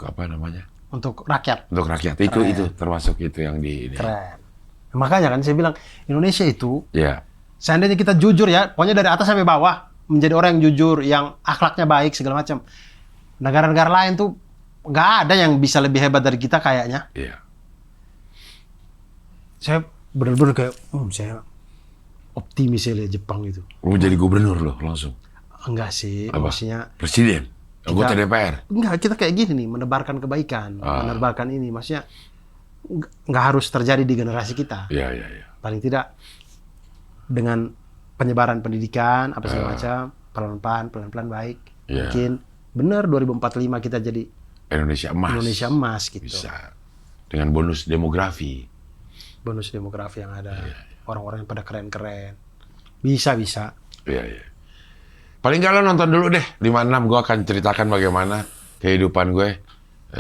apa namanya? Untuk rakyat. Untuk rakyat. Itu termasuk itu yang di ini. Keren. Makanya kan saya bilang Indonesia itu, Ya. seandainya kita jujur ya, pokoknya dari atas sampai bawah menjadi orang yang jujur, yang akhlaknya baik segala macam. Negara-negara lain tuh nggak ada yang bisa lebih hebat dari kita kayaknya. Iya. Saya benar-benar kayak, saya optimis ya lihat Jepang itu. Mau jadi gubernur loh langsung. Enggak sih, Apa? maksudnya Presiden. Anggota DPR. enggak, kita kayak gini nih, menebarkan kebaikan, menebarkan ini, maksudnya nggak harus terjadi di generasi kita. Iya. Paling tidak dengan penyebaran pendidikan apa segala macam, pelan-pelan baik. Iya. Mungkin benar 2045 kita jadi Indonesia emas gitu. bisa dengan bonus demografi. Bonus demografi yang ada, orang-orang yang pada keren-keren, bisa. Iya. Paling nggak lo nonton dulu deh 56, gue akan ceritakan bagaimana kehidupan gue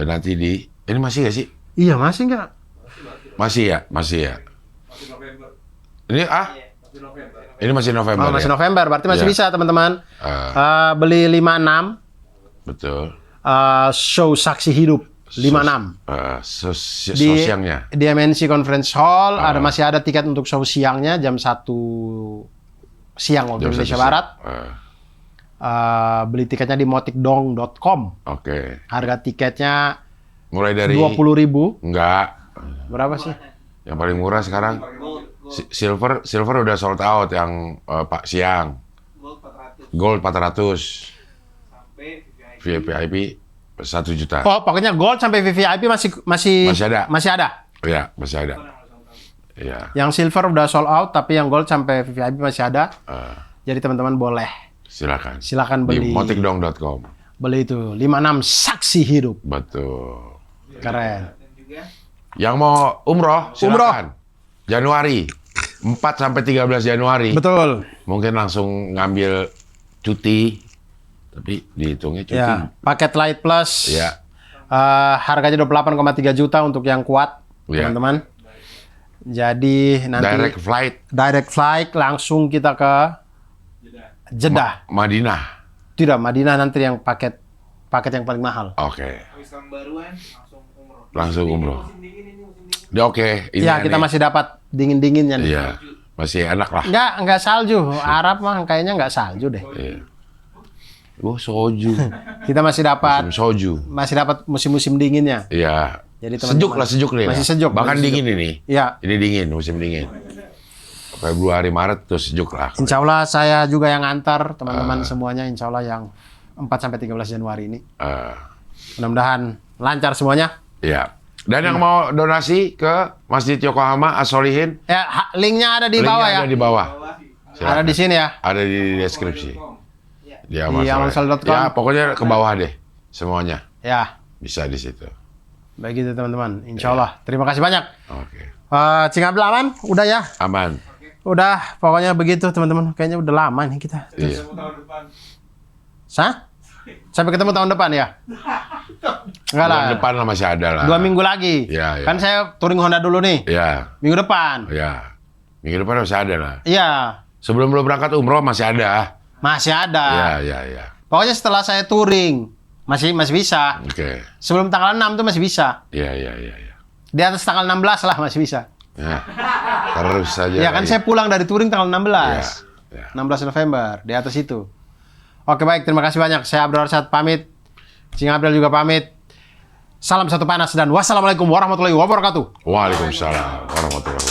nanti di ini masih nggak sih? Iya, masih nggak? Masih ya. Ini ini masih November. Masih ya? November, berarti masih Iya. bisa teman-teman. Beli 56. Betul. Show Saksi Hidup 56 Siangnya. di MNC Conference Hall. Masih ada tiket untuk show siangnya jam 1 siang waktu Indonesia Barat. Beli tiketnya di motikdong.com. Oke. Harga tiketnya Mulai dari 20.000. Enggak. Berapa sih? Yang paling murah sekarang silver udah sold out yang Pak siang. Gold 400. VIP 1 juta. Oh, pokoknya gold sampai VVIP masih ada. Masih ada. Iya, masih ada. Iya. Yang silver udah sold out, tapi yang gold sampai VVIP masih ada. Jadi teman-teman boleh. Silakan beli. Di motikdong.com. Beli itu 56 Saksi Hidup. Betul. Keren. Yang mau umroh, silakan. Januari 4 sampai 13 Januari. Betul. Mungkin langsung ngambil cuti. Tapi dihitungnya cuti. Ya, paket Light Plus. Ya. Harganya 28,3 juta untuk yang kuat, teman-teman. Jadi nanti direct flight langsung kita ke Jeddah. Madinah. Tidak, Madinah nanti yang paket yang paling mahal. Oke. Langsung umroh. Oke. Iya, kita masih dapat dingin-dinginnya nih. Iya. Masih enak lah. Enggak salju. Arab mah kayaknya enggak salju deh. Iya. Soju. Kita masih dapat soju. Masih dapat musim-musim dinginnya. Iya. Jadi sejuk nih. Masih sejuk. Bahkan dingin ini. Iya. Ini dingin, musim dingin. Februari, Maret tuh sejuk lah. Insya Allah saya juga yang antar teman-teman semuanya. Insya Allah yang 4 sampai 13 Januari ini. Mudah-mudahan lancar semuanya. Iya. Dan yang mau donasi ke Masjid Yokohama As-Solihin, ya, linknya ada di bawah ya. Ada di bawah. Ada di sini ya. Ada di deskripsi. Di amansol.com. Ya, pokoknya ke bawah deh semuanya. Ya. Bisa di situ. Begitu teman-teman. Insya Allah. Terima kasih banyak. Oke. Cingabel aman? Udah ya? Aman. Udah, pokoknya begitu teman-teman. Kayaknya udah lama nih kita. Iya. Sampai ketemu tahun depan ya? Enggak lah. Tahun depan lah masih ada lah. 2 minggu lagi. Iya. Kan saya touring Honda dulu nih. Iya. Minggu depan. Iya. Minggu depan masih ada lah. Iya. Sebelum lo berangkat umroh masih ada. Masih ada. Iya. Pokoknya setelah saya touring masih bisa. Oke. Sebelum tanggal 6 tuh masih bisa. Iya. Di atas tanggal 16 lah masih bisa. Ya. Terus saja. Ya kan saya pulang dari touring tanggal 16. Ya. 16 November, di atas itu. Oke baik, terima kasih banyak. Saya Abdul Arsyad pamit. Cing Abdul juga pamit. Salam satu panas dan wassalamualaikum warahmatullahi wabarakatuh. Waalaikumsalam warahmatullahi wabarakatuh.